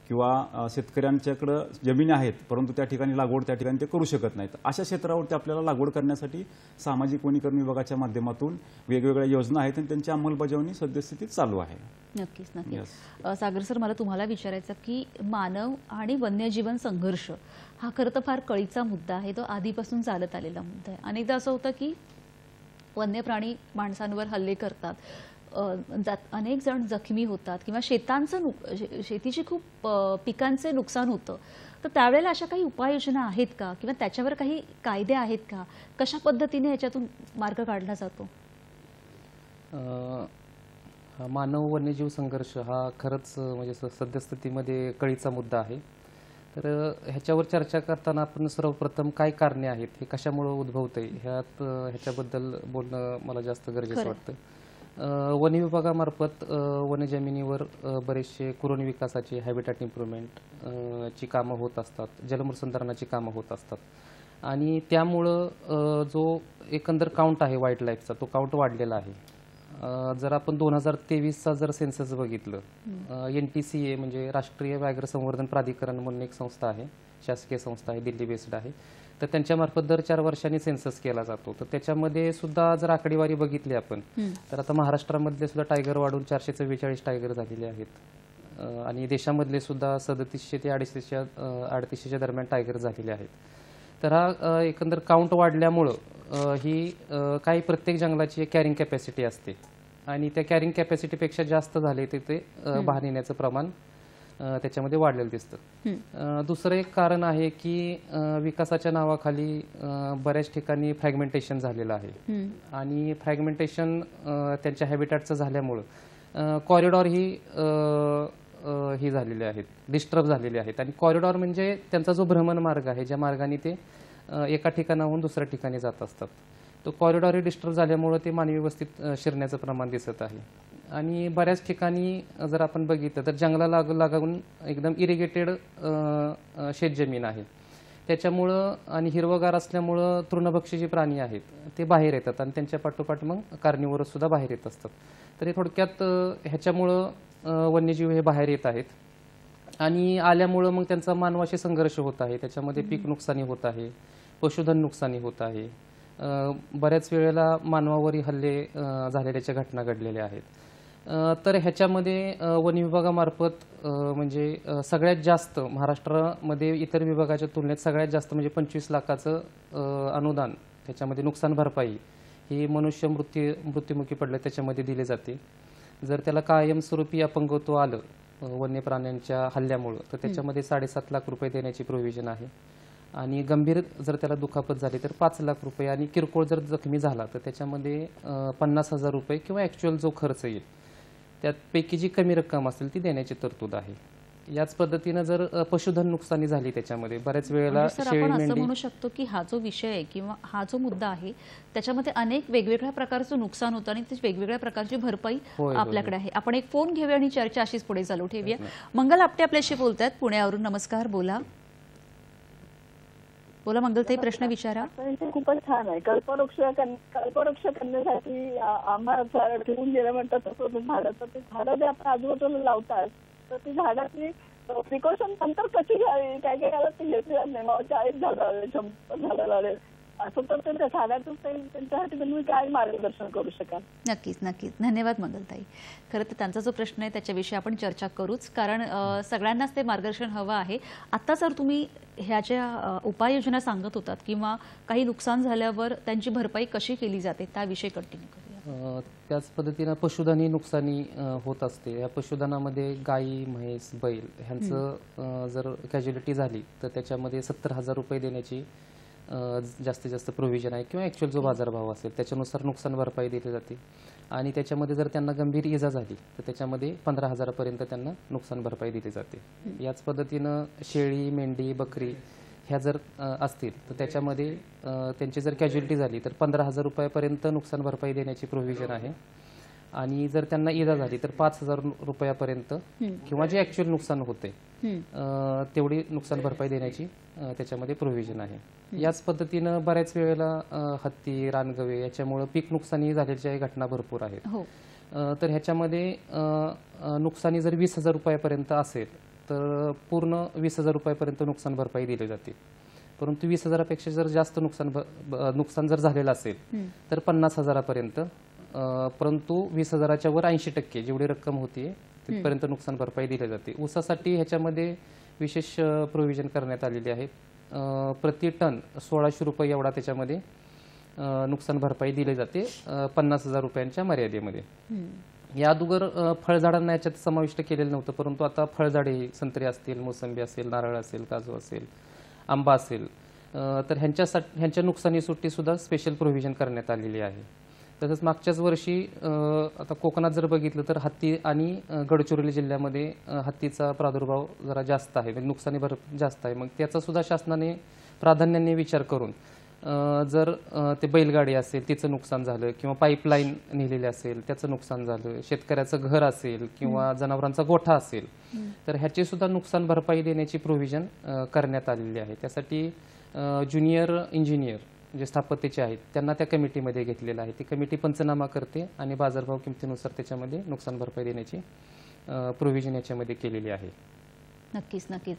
किंवा शेतकऱ्यांच्याकडे जमिनी आहेत परंतु त्या ठिकाणी लागवड त्या ठिकाणी ते करू शकत नाहीत. अशा क्षेत्रावरती आपल्याला लागवड करण्यासाठी सामाजिक वनीकरण विभागाच्या माध्यमातून वेगवेगळ्या योजना आहेत आणि त्यांची अंमलबजावणी सद्यस्थितीत चालू आहे. नक्कीच नक्कीच. सागर सर, मला तुम्हाला विचारायचं की मानव आणि वन्यजीवन संघर्ष हा खरं तर फार कळीचा मुद्दा आहे. तो आधीपासून चालत आलेला मुद्दा आहे. अनेकदा असं होतं की वन्य प्राणी माणसांवर हल्ले करतात, अनेक जण जखमी होतात किंवा शेतीची खूप पिकांचे नुकसान होतं. तर त्यावेळेला अशा काही उपाययोजना आहेत का किंवा त्याच्यावर काही कायदे आहेत का? कशा पद्धतीने याच्यातून मार्ग काढला जातो? मानव वन्यजीव संघर्ष हा खरंच म्हणजे सद्यस्थितीमध्ये कळीचा मुद्दा आहे. तर ह्याच्यावर चर्चा करताना आपण सर्वप्रथम काय कारणे आहेत, हे कशामुळे उद्भवतंय ह्याच्याबद्दल बोलणं मला जास्त गरजेचं वाटतं. वन विभागामार्फत वनजमिनीवर बरेचसे कुरण विकासाची, हॅबिटॅट इम्प्रूव्हमेंट ची कामं होत असतात, जलमृत्संधारणाची कामं होत असतात आणि त्यामुळं जो एकंदर काउंट आहे वाईल्ड लाईफचा तो काउंट वाढलेला आहे. जर आपण 2023चा जर सेन्सस बघितलं, NTCA म्हणजे राष्ट्रीय व्याघ्र संवर्धन प्राधिकरण म्हणून एक संस्था आहे, शासकीय संस्था आहे, दिल्ली बेस्ड आहे. तर त्यांच्यामार्फत दर 4 वर्षांनी सेन्सस केला जातो. तर त्याच्यामध्ये सुद्धा जर आकडेवारी बघितली आपण तर आता महाराष्ट्रामधले सुद्धा टायगर वाढून 444 टायगर झालेले आहेत आणि देशामधले सुद्धा 3700 ते 3800च्या दरम्यान टायगर झालेले आहेत. तर हा एकंदर काउंट वाढल्यामुळं ही काही प्रत्येक जंगलाची कॅरिंग कॅपॅसिटी असते आणि त्या कॅरिंग कॅपॅसिटीपेक्षा जास्त झाले ते बाहेर येण्याचं प्रमाण त्याच्यामध्ये वाढलेलं दिसतं. दुसरं एक कारण आहे की विकासाच्या नावाखाली बऱ्याच ठिकाणी फ्रॅगमेंटेशन झालेलं आहे आणि फ्रॅगमेंटेशन त्यांच्या हॅबिटॅटचं झाल्यामुळं कॉरिडॉर ही झालेले आहेत, डिस्टर्ब झालेले आहेत. आणि कॉरिडॉर म्हणजे त्यांचा जो भ्रमण मार्ग आहे, ज्या मार्गाने ते एका ठिकाणाहून दुसऱ्या ठिकाणी जात असतात, तो कॉरिडॉर डिस्टर्ब झाल्यामुळे ते मानवी वस्तीत शिरण्याचं प्रमाण दिसत आहे. आणि बऱ्याच ठिकाणी जर आपण बघितलं तर जंगला लागून एकदम इरिगेटेड शेतजमीन आहे. त्याच्यामुळं आणि हिरवगार असल्यामुळं तृणभक्षी जे प्राणी आहेत ते बाहेर येतात आणि त्यांच्या पाठोपाठ मग कार्निवोरस सुद्धा बाहेर येत असतात. तर हे थोडक्यात ह्याच्यामुळं वन्यजीव हे बाहेर येत आहेत आणि आल्यामुळं मग त्यांचा मानवाशी संघर्ष होत आहे. त्याच्यामध्ये पीक नुकसानी होत आहे, पशुधन नुकसानी होत आहे. बऱ्याच वेळेला मानवावरही हल्ले झालेल्याच्या घटना घडलेल्या आहेत. तर ह्याच्यामध्ये वन विभागामार्फत म्हणजे सगळ्यात जास्त महाराष्ट्रामध्ये इतर विभागाच्या तुलनेत सगळ्यात जास्त म्हणजे 25 लाखाचं अनुदान त्याच्यामध्ये नुकसान भरपाई ही मनुष्य मृत्युमुखी पडलं त्याच्यामध्ये दिले जाते. जर त्याला कायमस्वरूपी अपंगत्व आलं वन्य प्राण्यांच्या हल्ल्यामुळं तर त्याच्यामध्ये 7.5 लाख रुपये देण्याची प्रोव्हिजन आहे. आणि गंभीर जर त्याला दुखापत झाली तर 5 लाख रुपये आणि किरकोळ जर जखमी झाला तर त्याच्यामध्ये 50,000 रुपये किंवा ॲक्च्युअल जो खर्च येईल त्यापैकी जी कमी रक्कम असेल ती देण्याची तरतूद आहे. याच पद्धतीनं जर पशुधन नुकसानी झाली त्याच्यामध्ये बऱ्याच वेळेला शेळी आपण असं मेंढी म्हणू शकतो की हा जो विषय आहे किंवा हा जो मुद्दा आहे त्याच्यामध्ये अनेक वेगवेगळ्या प्रकारचं नुकसान होतं आणि त्याची वेगवेगळ्या प्रकारची भरपाई आपल्याकडे आहे. आपण एक फोन घेऊया आणि चर्चा अशीच पुढे चालू ठेवूया. मंगल आपटे आपल्याशी बोलतायत पुण्यावरून. नमस्कार, बोला बोला मंगलताई, प्रश्न विचारा. खूपच छान आहे. कल्पवृक्ष करण्यासाठी आम्हाला झाड ठेवून गेलं म्हणतात तसं झाडं, तर ते झाडं जे आपण आजूबाजूला लावतात तर ती झाडाची प्रिकॉशन नंतर कशी घ्यावी, काय काय घालत ते घेतली जात नाही. मग 40 झाडं आले, 100 झाडं लावले असं, तर त्या झाडातून त्यांच्यासाठी तुम्ही काय मार्गदर्शन करू शकाल? नक्कीच नक्कीच, धन्यवाद मंगलताई. खरं तर त्यांचा जो प्रश्न आहे त्याच्याविषयी आपण चर्चा करूच, कारण सगळ्यांनाच ते मार्गदर्शन हवं आहे. आता जर तुम्ही ह्या ज्या उपाययोजना सांगत होतात किंवा काही नुकसान झाल्यावर त्यांची भरपाई कशी केली जाते त्याविषयी कंटिन्यू करूया. त्याच पद्धतीनं पशुधनही नुकसानी होत असते. या पशुधनामध्ये गाई, म्हैस, बैल ह्यांचं जर कॅज्युलिटी झाली तर त्याच्यामध्ये 70,000 रुपये देण्याची जास्तीत जास्त प्रोव्हिजन आहे किंवा ॲक्च्युअल जो बाजारभाव असेल त्याच्यानुसार नुकसान भरपाई दिली जाते. आणि त्याच्यामध्ये जर त्यांना गंभीर इजा झाली तर त्याच्यामध्ये 15,000 पर्यंत त्यांना नुकसान भरपाई दिली जाते. याच पद्धतीनं शेळी, मेंढी, बकरी ह्या जर असतील तर त्याच्यामध्ये त्यांची जर कॅज्युलिटी झाली तर 15,000 रुपयापर्यंत नुकसान भरपाई देण्याची प्रोव्हिजन आहे. आणि जर त्यांना इजा झाली तर 5,000 रुपयापर्यंत किंवा जे ॲक्च्युअल नुकसान होते तेवढी नुकसान भरपाई देण्याची त्याच्यामध्ये प्रोव्हिजन आहे. याच पद्धतीनं बऱ्याच वेळेला हत्ती, रानगवे याच्यामुळं पीक नुकसानी झाल्याच्या घटना भरपूर आहेत. तर ह्याच्यामध्ये नुकसानी जर 20,000 रुपयापर्यंत असेल तर पूर्ण 20,000 रुपयापर्यंत नुकसान भरपाई दिली जाते. परंतु 20,000पेक्षा जर जास्त नुकसान जर झालेलं असेल तर 50,000 पर्यंत, परंतु 20,000च्या वर 80% जेवढी रक्कम होती तिथपर्यंत नुकसान भरपाई दिली जाते. ऊसासाठी ह्याच्यामध्ये विशेष प्रोव्हिजन करण्यात आलेली आहे. प्रति टन 1,600 रुपये एवढा त्याच्यामध्ये नुकसान भरपाई दिली जाते 50,000 रुपयांच्या मर्यादेमध्ये. या अगोदर फळझाडांना याच्यात समाविष्ट केलेलं नव्हतं, परंतु आता फळझाडे संत्री असतील, मोसंबी असेल, नारळ असेल, काजू असेल, आंबा असेल तर ह्यांच्या नुकसानी सुट्टी सुद्धा स्पेशल प्रोव्हिजन करण्यात आलेली आहे. तसंच मागच्याच वर्षी आता कोकणात जर बघितलं तर हत्ती आणि गडचिरोली जिल्ह्यामध्ये हत्तीचा प्रादुर्भाव जरा जास्त आहे, म्हणजे नुकसानी जास्त आहे. मग त्याचा सुद्धा शासनाने प्राधान्याने विचार करून जर ते बैलगाडी असेल तिचं नुकसान झालं किंवा पाईपलाईन नेलेली असेल त्याचं नुकसान झालं, शेतकऱ्याचं घर असेल किंवा जनावरांचा गोठा असेल तर ह्याची सुद्धा नुकसान भरपाई देण्याची प्रोव्हिजन करण्यात आलेली आहे. त्यासाठी ज्युनियर इंजिनियर जे स्थापत्यचे आहेत त्यांना त्या कमिटीमध्ये घेतलेलं आहे. ती कमिटी पंचनामा करते आणि बाजारभाव किमतीनुसार त्याच्यामध्ये नुकसान भरपाई देण्याची प्रोव्हिजन याच्यामध्ये केलेली आहे. नक्कीच नक्कीच.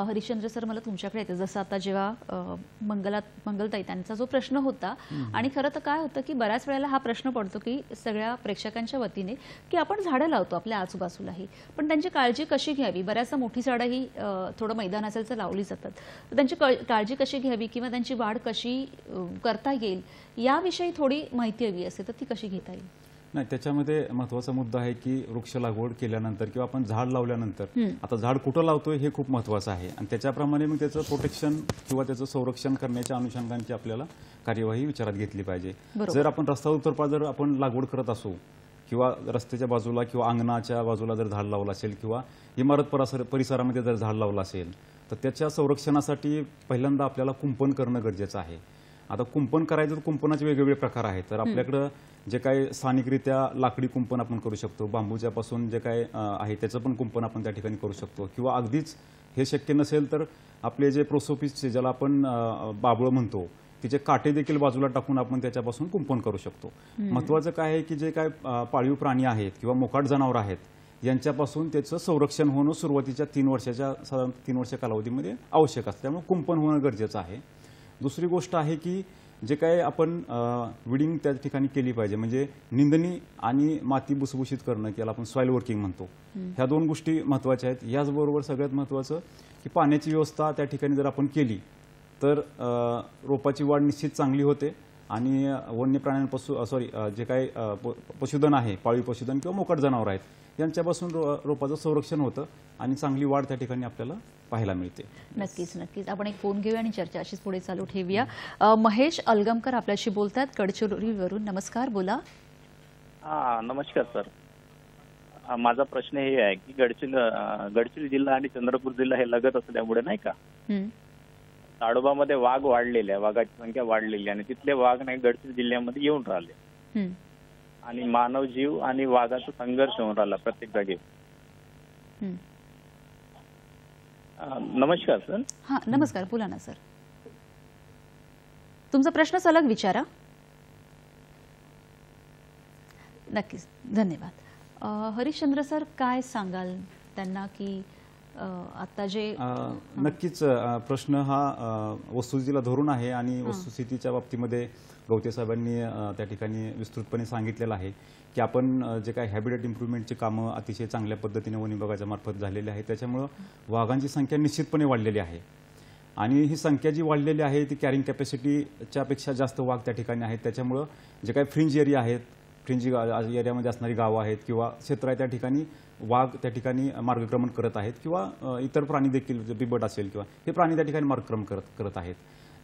हरिश्चंद्र सर, मला तुमच्याकडे येते, जसं आता जेव्हा मंगलताई त्यांचा जो प्रश्न होता, आणि खरं तर काय होतं की बऱ्याच वेळेला हा प्रश्न पडतो की सगळ्या प्रेक्षकांच्या वतीने की आपण झाडं लावतो आपल्या आजूबाजूलाही, पण त्यांची काळजी कशी घ्यावी. बऱ्याचदा मोठी झाडं ही थोडं मैदान असेल तर लावली जातात, तर त्यांची काळजी कशी घ्यावी किंवा त्यांची वाढ कशी करता येईल याविषयी थोडी माहिती हवी असेल तर ती कशी घेता येईल? नाही, त्याच्यामध्ये महत्त्वाचा मुद्दा आहे की वृक्ष लागवड केल्यानंतर किंवा आपण झाड लावल्यानंतर आता झाड कुठं लावतोय हे खूप महत्त्वाचं आहे आणि त्याच्याप्रमाणे मग त्याचं प्रोटेक्शन किंवा त्याचं संरक्षण करण्याच्या अनुषंगाने आपल्याला कार्यवाही विचारात घेतली पाहिजे. जर आपण रस्ता उतरपा जर आपण लागवड करत असू किंवा रस्त्याच्या बाजूला किंवा अंगणाच्या बाजूला जर झाड लावलं असेल किंवा इमारत परिसरामध्ये जर झाड लावलं असेल तर त्याच्या संरक्षणासाठी पहिल्यांदा आपल्याला कुंपण करणं गरजेचं आहे. आता कुंपण करायचं तर कुंपणाचे वेगवेगळे प्रकार आहेत. तर आपल्याकडं जे काही स्थानिकरित्या लाकडी कुंपण आपण करू शकतो, बांबूच्यापासून जे काय आहे त्याचं पण कुंपण आपण त्या ठिकाणी करू शकतो, किंवा अगदीच हे शक्य नसेल तर आपले जे प्रोसोपिसचे ज्याला आपण बाबळ म्हणतो तिचे काटे देखील बाजूला टाकून आपण त्याच्यापासून कुंपण करू शकतो. महत्त्वाचं काय आहे की जे काय पाळीव प्राणी आहेत किंवा मोकाट जनावर आहेत यांच्यापासून त्याचं संरक्षण होणं सुरुवातीच्या 3 वर्षाच्या साधारण 3 वर्ष कालावधीमध्ये आवश्यक असतं, त्यामुळे कुंपण होणं गरजेचं आहे. दुसरी गोष्ट आहे की जे काय आपण विडिंग त्या ठिकाणी केली पाहिजे, म्हणजे निंदणी आणि माती भुसभुशीत करणं, याला आपण सॉइल वर्किंग म्हणतो. ह्या 2 गोष्टी महत्त्वाच्या आहेत. याचबरोबर सगळ्यात महत्त्वाचं की पाण्याची व्यवस्था त्या ठिकाणी जर आपण केली तर रोपाची वाढ निश्चित चांगली होते आणि वन्य प्राण्यांपासून जे काही पशुधन आहे, पाळीव पशुधन किंवा मोकाट जनावर आहेत यांच्यापासून रोपाचं संरक्षण होतं आणि चांगली वाढ त्या ठिकाणी आपल्याला पाहायला मिळते. नक्कीच नक्कीच. आपण एक फोन घेऊया आणि चर्चा अशीच पुढे चालू ठेवूया. महेश अलगमकर आपल्याशी बोलतात गडचिरोलीवरून. नमस्कार, बोला. नमस्कार सर. माझा प्रश्न हे आहे की गडचिरोली जिल्हा आणि चंद्रपूर जिल्हा हे लगत असल्यामुळे नाही का ताडोबामध्ये वाघ वाढलेले आहे, वाघाची संख्या वाढलेली आणि तिथले वाघ नाही गडचिरोली जिल्ह्यामध्ये येऊन राहिले आणि मानव जीव आणि वाघाचा संघर्ष होऊन राहिला प्रत्येक जागी. नमस्कार सर. हा, नमस्कार, बोला ना सर. तुमचा प्रश्न सलग विचारा. नक्कीच, धन्यवाद. हरिश्चंद्र सर, काय सांगाल त्यांना की आता जे नक्कीच प्रश्न हा वस्तुस्थितीला धरून आहे आणि वस्तुस्थितीच्या बाबतीमध्ये गवते साहेबांनी त्या ठिकाणी विस्तृतपणे सांगितलेलं आहे की आपण जे काही हॅबिटेट इम्प्रूव्हमेंटची कामं अतिशय चांगल्या पद्धतीने वन विभागाच्या मार्फत झालेली आहे, त्याच्यामुळं वाघांची संख्या निश्चितपणे वाढलेली आहे आणि ही संख्या जी वाढलेली आहे ती कॅरिंग कॅपॅसिटीच्या पेक्षा जास्त वाघ त्या ठिकाणी आहेत. त्याच्यामुळं जे काही फ्रिंज एरिया आहेत, फ्रिंज एरियामध्ये असणारी गावं आहेत किंवा क्षेत्र आहे त्या ठिकाणी वाघ त्या ठिकाणी मार्गक्रमण करत आहेत किंवा इतर प्राणी देखील बिबट असेल किंवा हे प्राणी त्या ठिकाणी मार्गक्रमण करत आहेत.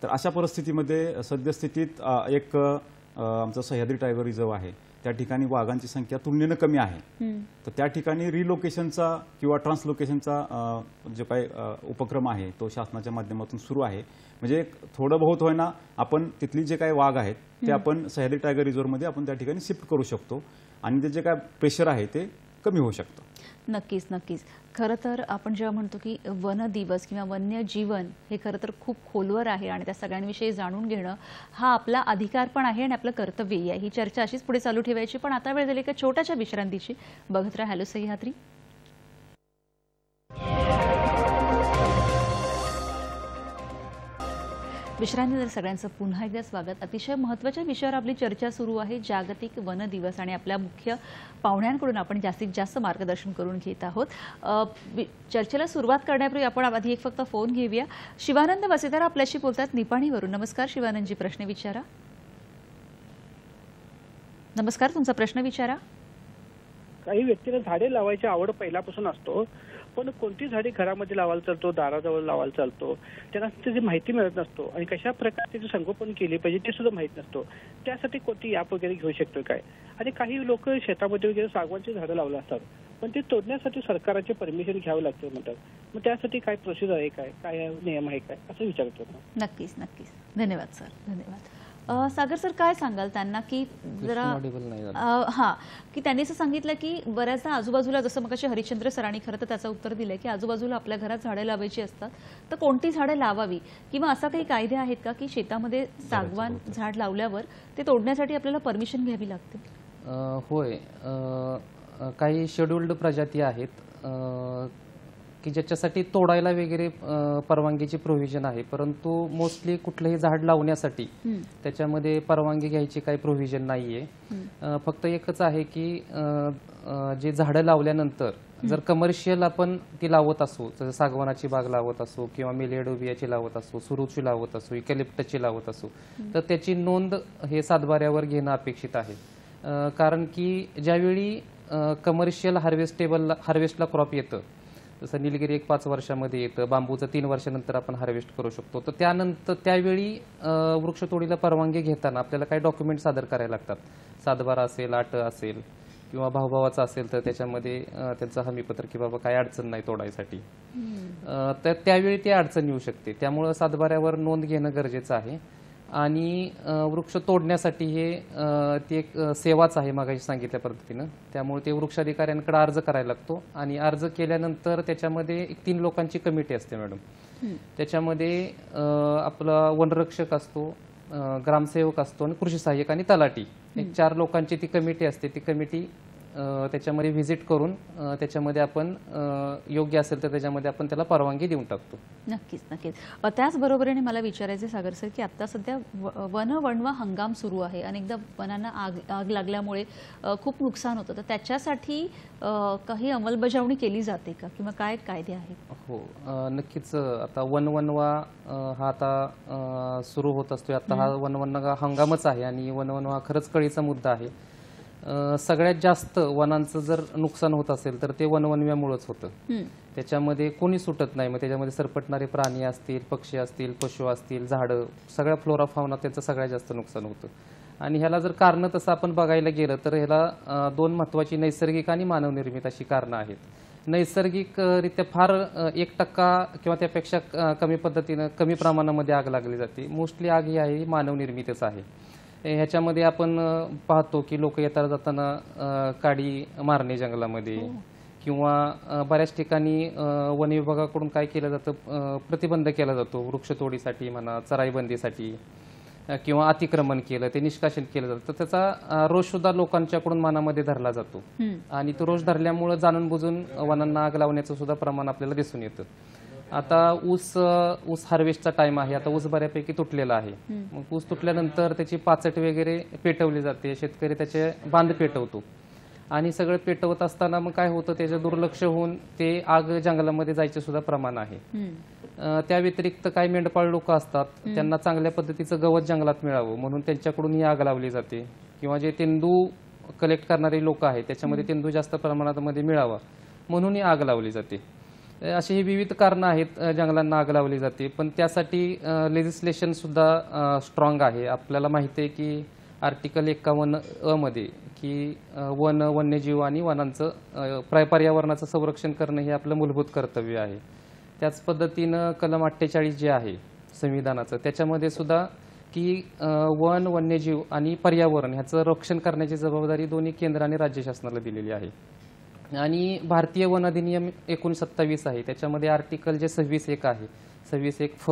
तर अशा परिस्थितीमध्ये सद्यस्थितीत एक आमचा सह्याद्री टायगर रिझर्व आहे त्या ठिकाणी वाघांची संख्या तुलनेनं कमी आहे. तर त्या ठिकाणी रिलोकेशनचा किंवा ट्रान्सलोकेशनचा जो काही उपक्रम आहे तो शासनाच्या माध्यमातून सुरू आहे. म्हणजे थोडं बहुत होईना आपण तिथली जे काही वाघ आहेत ते आपण सह्याद्री टायगर रिझर्वमध्ये आपण त्या ठिकाणी शिफ्ट करू शकतो आणि ते जे काय प्रेशर आहे ते कमी होऊ शकतं. नक्कीच नक्कीच. खरं तर आपण जेव्हा म्हणतो की वन दिवस किंवा वन्य जीवन हे खरं तर खूप खोलवर आहे आणि त्या सगळ्यांविषयी जाणून घेणं हा आपला अधिकार पण आहे आणि आपलं कर्तव्यही आहे. ही चर्चा अशीच पुढे चालू ठेवायची, पण आता वेळ झाली एका छोट्याशा विश्रांतीची. बघत राहा हॅलो सह्याद्री. विश्रांतीनंतर सगळ्यांचं पुन्हा एकदा स्वागत. अतिशय महत्त्वाच्या विषयावर आपली चर्चा सुरू आहे, जागतिक वन दिवस, आणि आपल्या मुख्य पाहुण्यांकडून आपण जास्तीत जास्त मार्गदर्शन करून घेत आहोत. चर्चेला सुरुवात करण्यापूर्वी आपण आधी एक फक्त फोन घेऊया. शिवानंद वसेदार आपल्याशी बोलतात निपाणीवरून. नमस्कार शिवानंदजी, प्रश्न विचारा. नमस्कार, तुमचा प्रश्न विचारा. काही व्यक्तीला झाडे लावायची आवड पहिल्यापासून असतो, पण कोणती झाडे घरामध्ये लावायला चालतो, दाराजवळ लावायला चालतो, त्यांना त्याची माहिती मिळत नसतो आणि कशा प्रकारे त्याचं संगोपन केले पाहिजे ते सुद्धा माहित नसतो. त्यासाठी कोणती ॲप वगैरे घेऊ शकतो काय? आणि काही लोक शेतामध्ये वगैरे सागवानची झाडं लावलं असतात, पण ते तोडण्यासाठी सरकारचे परमिशन घ्यावं लागते म्हणतात. मग त्यासाठी काय प्रोसिजर आहे, काय नियम आहे काय, असं विचारतो. नक्कीच नक्कीच. धन्यवाद सर, धन्यवाद. सागर सर, काय सांगाल त्यांना की जरा हां की त्यांनी असं सांगितलं की बऱ्याचदा आजूबाजूला, जसं मगाशी हरिश्चंद्र सरांनी खरं तर त्याचं उत्तर दिलंय की आजूबाजूला आपल्या घरात झाडं लावायची असतात, तर कोणती झाडं लावावी किंवा असा काही कायदे आहेत का की शेतामध्ये सागवान झाड लावल्यावर ते तोडण्यासाठी आपल्याला परमिशन घ्यावी लागते? होय, काही शेड्युल्ड प्रजाती आहेत की ज्याच्यासाठी तोडायला वगैरे परवानगीची प्रोव्हिजन आहे, परंतु मोस्टली कुठलंही झाड लावण्यासाठी त्याच्यामध्ये परवानगी घ्यायची काही प्रोव्हिजन नाहीये. फक्त एकच आहे की जे झाडं लावल्यानंतर जर कमर्शियल आपण ती लावत असू, जसं सागवानाची बाग लावत असू किंवा मेलिडोबियाची लावत असू, सुरूची लावत असू, इकॅलिप्टसची लावत असू, तर त्याची नोंद हे सातबाऱ्यावर घेणं अपेक्षित आहे. कारण की ज्यावेळी कमर्शियल हार्वेस्टला क्रॉप येतं, जसं निलगिरी 5 वर्षामध्ये येतं, बांबूचं 3 वर्षानंतर आपण हार्वेस्ट करू शकतो, तर त्यानंतर त्यावेळी वृक्षतोडीला परवानगी घेताना आपल्याला काही डॉक्युमेंट सादर करायला लागतात. सातबारा असेल, आट असेल किंवा भाऊभावाचा असेल तर त्याच्यामध्ये त्यांचं हमीपत्र की बाबा काही अडचण नाही तोडायसाठी, तर त्यावेळी ती अडचण येऊ शकते. त्यामुळं सातबाऱ्यावर नोंद घेणं गरजेचं आहे. आणि वृक्ष तोडण्यासाठी हे ती एक सेवाच आहे मागाशी सांगितल्या पद्धतीनं. त्यामुळे ते वृक्ष अधिकाऱ्यांकडे अर्ज करायला लागतो आणि अर्ज केल्यानंतर त्याच्यामध्ये 3 लोकांची कमिटी असते मॅडम. त्याच्यामध्ये आपला वनरक्षक असतो, ग्रामसेवक असतो आणि कृषी सहाय्यक आणि तलाठी, एक 4 लोकांची ती कमिटी असते. ती कमिटी त्याच्यामध्ये व्हिजिट करून त्याच्यामध्ये आपण योग्य असेल तर त्याच्यामध्ये आपण त्याला परवानगी देऊन टाकतो. नक्कीच नक्कीच. त्याचबरोबरीने मला विचारायचे सागर सर की आता सध्या वणवा हंगाम सुरू आहे. अनेकदा वनांना आग लागल्यामुळे खूप नुकसान होतं, तर त्याच्यासाठी काही अंमलबजावणी केली जाते का किंवा काय कायदे आहेत? हो, नक्कीच. आता वनवा हा आता सुरू होत असतो. आता हा वनवा हंगामच आहे आणि वनवा खरंच कळीचा मुद्दा आहे. सगळ्यात जास्त वनांचं जर नुकसान होत असेल तर ते वनवनव्यामुळेच होतं. त्याच्यामध्ये कोणी सुटत नाही. मग त्याच्यामध्ये सरपटणारे प्राणी असतील, पक्षी असतील, पशु असतील, झाडं, सगळ्या फ्लोरा फाउना त्याचं सगळ्यात जास्त नुकसान होतं. आणि ह्याला जर कारणं तसं आपण बघायला गेलं तर ह्याला 2 महत्त्वाची नैसर्गिक आणि मानवनिर्मित अशी कारणं आहेत. नैसर्गिकरित्या फार 1% किंवा त्यापेक्षा कमी पद्धतीनं कमी प्रमाणामध्ये आग लागली जाते. मोस्टली आग ही आहे मानवनिर्मितच आहे. ह्याच्यामध्ये आपण पाहतो की लोक येता जाताना काडी मारणे जंगलामध्ये किंवा बऱ्याच ठिकाणी वन विभागाकडून काय केलं जातं, प्रतिबंध केला जातो वृक्षतोडीसाठी म्हणा, चराईबंदीसाठी किंवा अतिक्रमण केलं ते निष्कासन केलं जातं. तर त्याचा रोष सुद्धा लोकांच्याकडून मनामध्ये धरला जातो आणि तो रोष धरल्यामुळे जाणून बुजून वनांना आग लावण्याचं सुद्धा प्रमाण आपल्याला दिसून येतं. आता ऊस हार्वेस्टचा टाइम आहे. आता ऊस बऱ्यापैकी तुटलेला आहे. मग ऊस तुटल्यानंतर त्याची पाचट वगैरे पेटवली जाते. शेतकरी त्याचे बांध पेटवतो आणि सगळं पेटवत असताना मग काय होतं, त्याचं दुर्लक्ष होऊन ते आग जंगलामध्ये जायचे सुद्धा प्रमाण आहे. त्या व्यतिरिक्त काही मेंढपाळ लोक असतात, त्यांना चांगल्या पद्धतीचं गवत जंगलात मिळावं म्हणून त्यांच्याकडून ही आग लावली जाते. किंवा जे तेंदू कलेक्ट करणारे लोक आहेत त्याच्यामध्ये तेंदू जास्त प्रमाणामध्ये मिळावा म्हणून ही आग लावली जाते. अशी ही विविध कारणं आहेत जंगलांना आग लावली जाते. पण त्यासाठी लेजिस्लेशन सुद्धा स्ट्रॉंग आहे. आपल्याला माहिती आहे की आर्टिकल 51 मध्ये की वन्यजीव आणि वनांचं पर्यावरणाचं संरक्षण करणं हे आपलं मूलभूत कर्तव्य आहे. त्याच पद्धतीनं कलम 48 जे आहे संविधानाचं, त्याच्यामध्ये सुद्धा की वन्यजीव आणि पर्यावरण ह्याचं रक्षण करण्याची जबाबदारी दोन्ही केंद्र आणि राज्य शासनाला दिलेली आहे. आणि भारतीय वन अधिनियम 1927 आहे. त्याच्यामध्ये आर्टिकल जे 26(1) आहे, 26(1) फ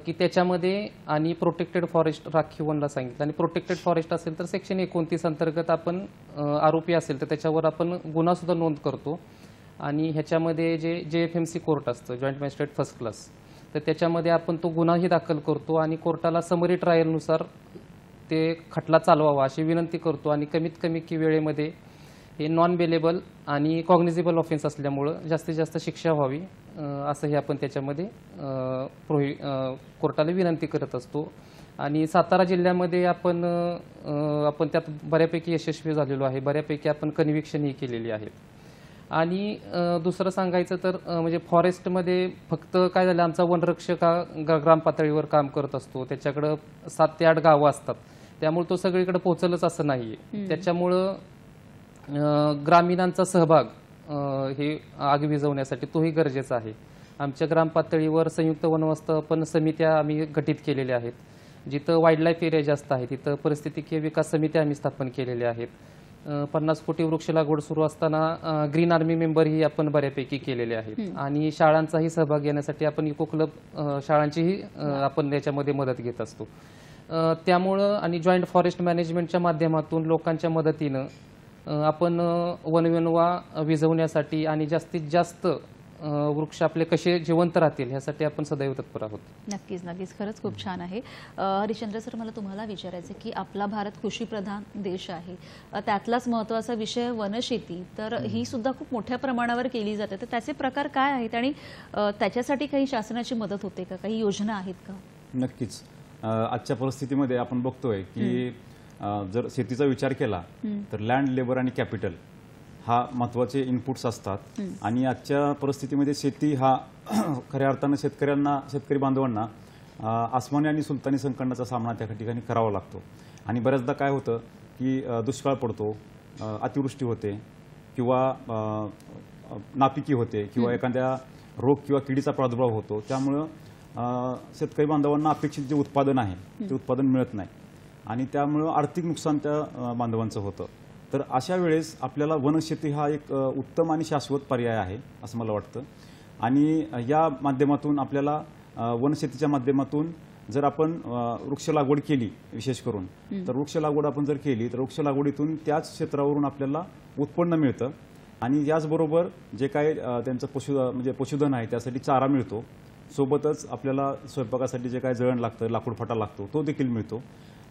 की त्याच्यामध्ये आणि प्रोटेक्टेड फॉरेस्ट राखीव वनला सांगितलं. आणि प्रोटेक्टेड फॉरेस्ट असेल तर सेक्शन 29 अंतर्गत आपण आरोपी असेल तर त्याच्यावर आपण गुन्हा सुद्धा नोंद करतो. आणि ह्याच्यामध्ये जे JFMC कोर्ट असतं, जॉईंट मॅजिस्ट्रेट फर्स्ट क्लास, तर त्याच्यामध्ये आपण तो गुन्हाही दाखल करतो आणि कोर्टाला समरी ट्रायलनुसार ते खटला चालवावा अशी विनंती करतो. आणि कमीत कमी वेळेमध्ये हे नॉन बेलेबल आणि कॉग्निझेबल ऑफेन्स असल्यामुळं जास्तीत जास्त शिक्षा व्हावी असंही आपण त्याच्यामध्ये कोर्टाला विनंती करत असतो. आणि सातारा जिल्ह्यामध्ये आपण त्यात बऱ्यापैकी यशस्वी झालेलो आहे. बऱ्यापैकी आपण कन्व्हिक्शनही केलेली आहेत. आणि दुसरं सांगायचं तर म्हणजे फॉरेस्टमध्ये फक्त काय झालं, आमचा वनरक्षक हा ग्राम पातळीवर काम करत असतो. त्याच्याकडं 7 ते 8 गावं असतात. त्यामुळे तो सगळीकडे पोहोचलच असं नाहीये. त्याच्यामुळं ग्रामीणांचा सहभाग हे आग विझवण्यासाठी तोही गरजेचा आहे. आमच्या ग्राम पातळीवर संयुक्त वनव्यवस्थापन समित्या आम्ही गठीत केलेल्या आहेत. जिथं वाईल्ड लाईफ एरिया जास्त आहे तिथं परिस्थितीकीय विकास समित्या आम्ही स्थापन केलेल्या आहेत. 50 कोटी वृक्ष लागवड सुरू असताना ग्रीन आर्मी मेंबरही आपण बऱ्यापैकी केलेले आहेत. आणि शाळांचाही सहभाग घेण्यासाठी आपण इको क्लब शाळांचीही आपण याच्यामध्ये मदत घेत असतो. त्यामुळं आणि जॉईंट फॉरेस्ट मॅनेजमेंटच्या माध्यमातून लोकांच्या मदतीनं आपण वनवा विझवण्यासाठी आणि जास्तीत जास्त वृक्ष आपले कसे जिवंत राहतील ह्यासाठी आपण सदैव तत्पर आहोत. नक्कीच नक्कीच. खरंच खूप छान आहे. हरिश्चंद्र सर, मला तुम्हाला विचारायचं की आपला भारत कृषीप्रधान देश आहे, त्यातलाच महत्त्वाचा विषय वनशेती, तर ही सुद्धा खूप मोठ्या प्रमाणावर केली जाते. तर त्याचे प्रकार काय आहेत आणि त्याच्यासाठी काही शासनाची मदत होते का, काही योजना आहेत का? नक्कीच. आजच्या परिस्थितीमध्ये आपण बघतोय की जर शेतीचा विचार केला तर लँड, लेबर आणि कॅपिटल हा महत्त्वाचे इनपुट्स असतात. आणि आजच्या परिस्थितीमध्ये शेती हा खऱ्या अर्थानं शेतकरी बांधवांना आसमानी आणि सुलतानी संकटाचा सामना त्या ठिकाणी करावा लागतो. आणि बऱ्याचदा काय होतं की दुष्काळ पडतो, अतिवृष्टी होते किंवा नापिकी होते किंवा एखाद्या रोग किंवा किडीचा प्रादुर्भाव होतो. त्यामुळं शेतकरी बांधवांना अपेक्षित जे उत्पादन आहे ते उत्पादन मिळत नाही आणि त्यामुळं आर्थिक नुकसान त्या बांधवांचं होतं. तर अशा वेळेस आपल्याला वनशेती हा एक उत्तम आणि शाश्वत पर्याय आहे असं मला वाटतं. आणि या माध्यमातून आपल्याला वनशेतीच्या माध्यमातून जर आपण वृक्ष लागवड केली विशेष करून, तर वृक्ष लागवड आपण जर केली तर वृक्ष लागवडीतून त्याच क्षेत्रावरून आपल्याला उत्पन्न मिळतं आणि याचबरोबर जे काय त्यांचं म्हणजे पशुधन आहे त्यासाठी चारा मिळतो, सोबतच आपल्याला स्वयंपाकासाठी जे काय जळण लागतं, लाकूड फाटा लागतो तो देखील मिळतो.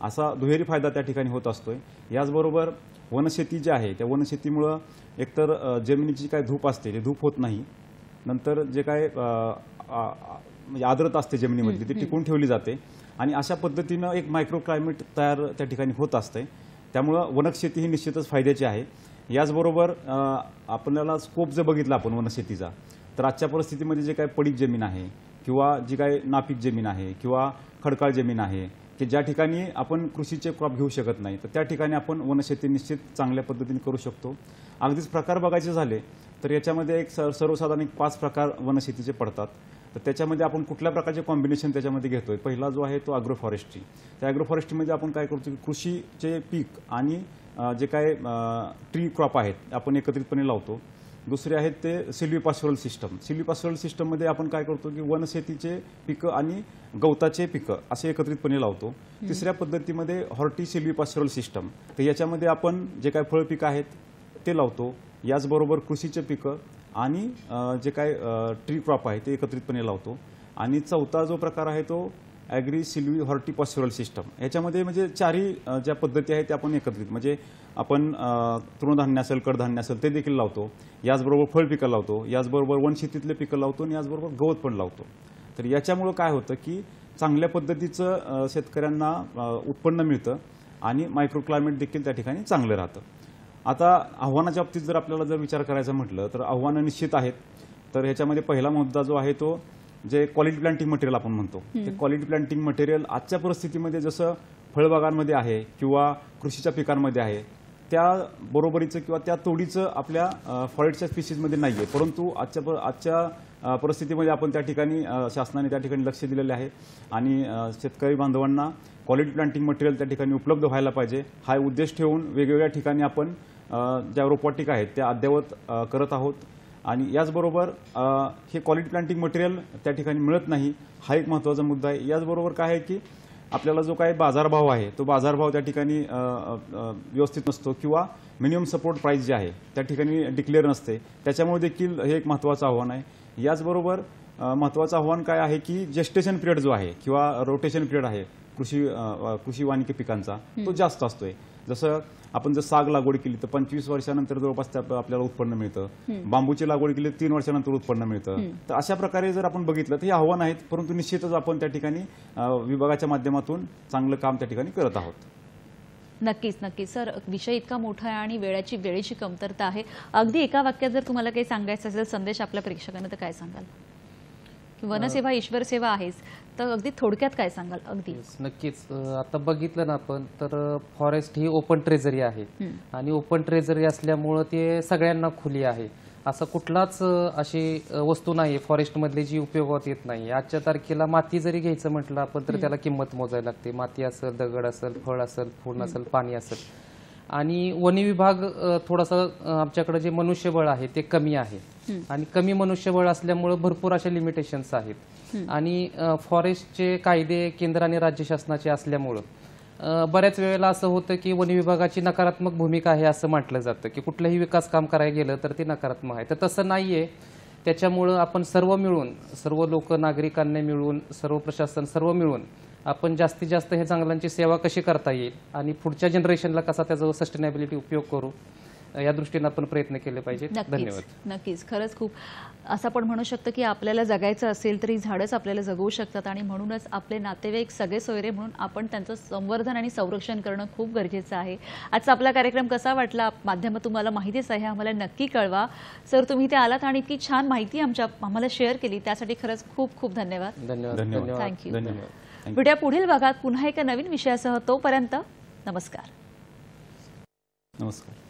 असा दुहेरी फायदा त्या ठिकाणी होत असतोय. याचबरोबर वनशेती जी आहे त्या वनशेतीमुळं एकतर जमिनीची काय धूप असते ते धूप होत नाही, नंतर जे काय म्हणजे आर्द्रता असते जमिनीमध्ये ती टिकून ठेवली जाते आणि अशा पद्धतीनं एक मायक्रो क्लायमेट तयार त्या ठिकाणी होत असते. त्यामुळं वनशेती ही निश्चितच फायद्याची आहे. याचबरोबर आपल्याला स्कोप जर बघितला आपण वनशेतीचा, तर आजच्या परिस्थितीमध्ये जे काय पडीक जमीन आहे किंवा जी काय नापीक जमीन आहे किंवा खडकाळ जमीन आहे की ज्या ठिकाणी आपण कृषीचे क्रॉप घेऊ शकत नाही, तर त्या ठिकाणी आपण वनशेती निश्चित चांगल्या पद्धतीने करू शकतो. अगदीच प्रकार बघायचे झाले तर याच्यामध्ये एक सर्वसाधारण 5 प्रकार वनशेतीचे पडतात. तर त्याच्यामध्ये आपण कुठल्या प्रकारचे कॉम्बिनेशन त्याच्यामध्ये घेतोय. पहिला जो आहे तो ॲग्रो फॉरेस्ट्री. त्या ॲग्रो फॉरेस्ट्रीमध्ये आपण काय करतो की कृषीचे पीक आणि जे काय ट्री क्रॉप आहेत आपण एकत्रितपणे लावतो. दुसरे आहेत ते सिल्व्हिपास्टोरल सिस्टम. सिल्व्हिपास्टोरल सिस्टममध्ये आपण काय करतो की वनशेतीचे पिकं आणि गवताचे पिकं असे एकत्रितपणे लावतो. तिसऱ्या पद्धतीमध्ये हॉर्टी सिल्व्हिपास्टोरल सिस्टम. तर याच्यामध्ये आपण जे काय फळपिकं आहेत ते लावतो, याचबरोबर कृषीचे पिकं आणि जे काय ट्री क्रॉप आहे ते एकत्रितपणे लावतो. आणि चौथा जो प्रकार आहे तो ॲग्री सिल्व्ही हॉर्टिपास्टोरल सिस्टम. याच्यामध्ये म्हणजे चारही ज्या पद्धती आहेत त्या आपण एकत्रित म्हणजे आपण तृणधान्य असेल, कडधान्य असेल ते देखील लावतो, याचबरोबर फळपिकं लावतो, याचबरोबर वनशेतीतले पिकं लावतो आणि याचबरोबर गवत पण लावतो. तर याच्यामुळं काय होतं की चांगल्या पद्धतीचं शेतकऱ्यांना उत्पन्न मिळतं आणि मायक्रो क्लायमेट देखील त्या ठिकाणी चांगलं राहतं. आता आव्हानाच्या बाबतीत जर आपल्याला जर विचार करायचा म्हटलं तर आव्हानं निश्चित आहेत. तर ह्याच्यामध्ये पहिला मुद्दा जो आहे तो जे क्वालिटी प्लांटिंग मटेरियल आपण म्हणतो, ते क्वालिटी प्लांटिंग मटेरियल आजच्या परिस्थितीमध्ये जसं फळबागांमध्ये आहे किंवा कृषीच्या पिकांमध्ये आहे त्या बरोबरीचं किंवा त्या तोडीचं आपल्या फॉरेस्टच्या स्पीसीजमध्ये नाही आहे. परंतु आजच्या परिस्थितीमध्ये आपण त्या ठिकाणी शासनाने त्या ठिकाणी लक्ष दिलेले आहे आणि शेतकरी बांधवांना क्वालिटी प्लांटिंग मटेरियल त्या ठिकाणी उपलब्ध व्हायला पाहिजे हा उद्देश ठेवून वेगवेगळ्या ठिकाणी आपण ज्या रोपवाटिका आहेत त्या अद्ययावत करत आहोत. आणि याचबरोबर हे क्वालिटी प्लांटिंग मटेरियल त्या ठिकाणी मिळत नाही हा एक महत्त्वाचा मुद्दा आहे. याचबरोबर काय आहे की आपल्याला जो काही बाजारभाव आहे तो बाजारभाव त्या ठिकाणी व्यवस्थित नसतो किंवा मिनिमम सपोर्ट प्राईस जे आहे त्या ठिकाणी डिक्लेअर नसते. त्याच्यामुळे देखील हे एक महत्त्वाचं आव्हान आहे. याचबरोबर महत्त्वाचं आव्हान काय आहे की जेस्टेशन पिरियड जो आहे किंवा रोटेशन पिरियड आहे कृषी वानिकी पिकांचा तो जास्त असतोय. जसं आपण जर साग लागवड केली तर 25 वर्षानंतर जवळपास आपल्याला उत्पन्न मिळतं, बांबूची लागवड केली तर 3 वर्षानंतर उत्पन्न मिळतं. तर अशा प्रकारे जर आपण बघितलं तर हे आव्हान आहेत, परंतु निश्चितच आपण त्या ठिकाणी विभागाच्या माध्यमातून चांगलं काम त्या ठिकाणी करत आहोत. नक्कीच नक्कीच सर, विषय इतका मोठा आहे आणि वेळेची कमतरता आहे. अगदी एका वाक्यात जर तुम्हाला काही सांगायचं असेल संदेश आपल्या प्रेक्षकांना तर काय सांगाल? वनसेवा ईश्वर सेवा आहेच, तर अगदी थोडक्यात काय सांगाल? अगदी नक्कीच. आता बघितलं ना आपण तर फॉरेस्ट ही ओपन ट्रेझरी आहे आणि ओपन ट्रेझरी असल्यामुळं ते सगळ्यांना खुली आहे. असं कुठलाच अशी वस्तू नाही फॉरेस्टमधली जी उपयोगात येत नाही. आजच्या तारखेला माती जरी घ्यायचं म्हटलं आपण तर त्याला किंमत मोजायला लागते. माती असेल, दगड असेल, फळ असेल, फूल असेल, पाणी असेल. आणि वन विभाग थोडासा आमच्याकडे जे मनुष्यबळ आहे ते कमी आहे आणि कमी मनुष्यबळ असल्यामुळे भरपूर अशा लिमिटेशन्स आहेत. आणि फॉरेस्टचे कायदे केंद्र आणि राज्य शासनाचे असल्यामुळं बऱ्याच वेळेला असं होतं की वन विभागाची नकारात्मक भूमिका आहे असं म्हटलं जातं की कुठलंही विकास काम करायला गेलं तर ते नकारात्मक आहे. तर तसं नाहीये. त्याच्यामुळं आपण सर्व मिळून, सर्व लोक, नागरिकांनी मिळून, सर्व प्रशासन सर्व मिळून आपण जास्तीत जास्त हे जंगलांची सेवा कशी करता येईल आणि पुढच्या जनरेशनला कसा त्याचा सस्टेनेबिलिटी उपयोग करू या दृष्टीने आपण प्रयत्न केले पाहिजे. धन्यवाद. नक्कीच. खरंच खूप असं आपण म्हणू शकतो की आपल्याला जगायचं असेल तरी झाडच आपल्याला जगवू शकतात आणि म्हणूनच आपले नातेवाईक सगळे सोयरे म्हणून आपण त्यांचं संवर्धन आणि संरक्षण करणं खूप गरजेचं आहे. आजचा आपला कार्यक्रम कसा वाटला? माध्यम तुम्हाला माहितीच आहे, आम्हाला नक्की कळवा. सर, तुम्ही ते आलात आणि इतकी छान माहिती आम्हाला शेअर केली त्यासाठी खरंच खूप खूप धन्यवाद. धन्यवाद. थँक्यू. भेटूया पुढील भागात पुन्हा एका नवीन विषयासह. तोपर्यंत नमस्कार. नमस्कार.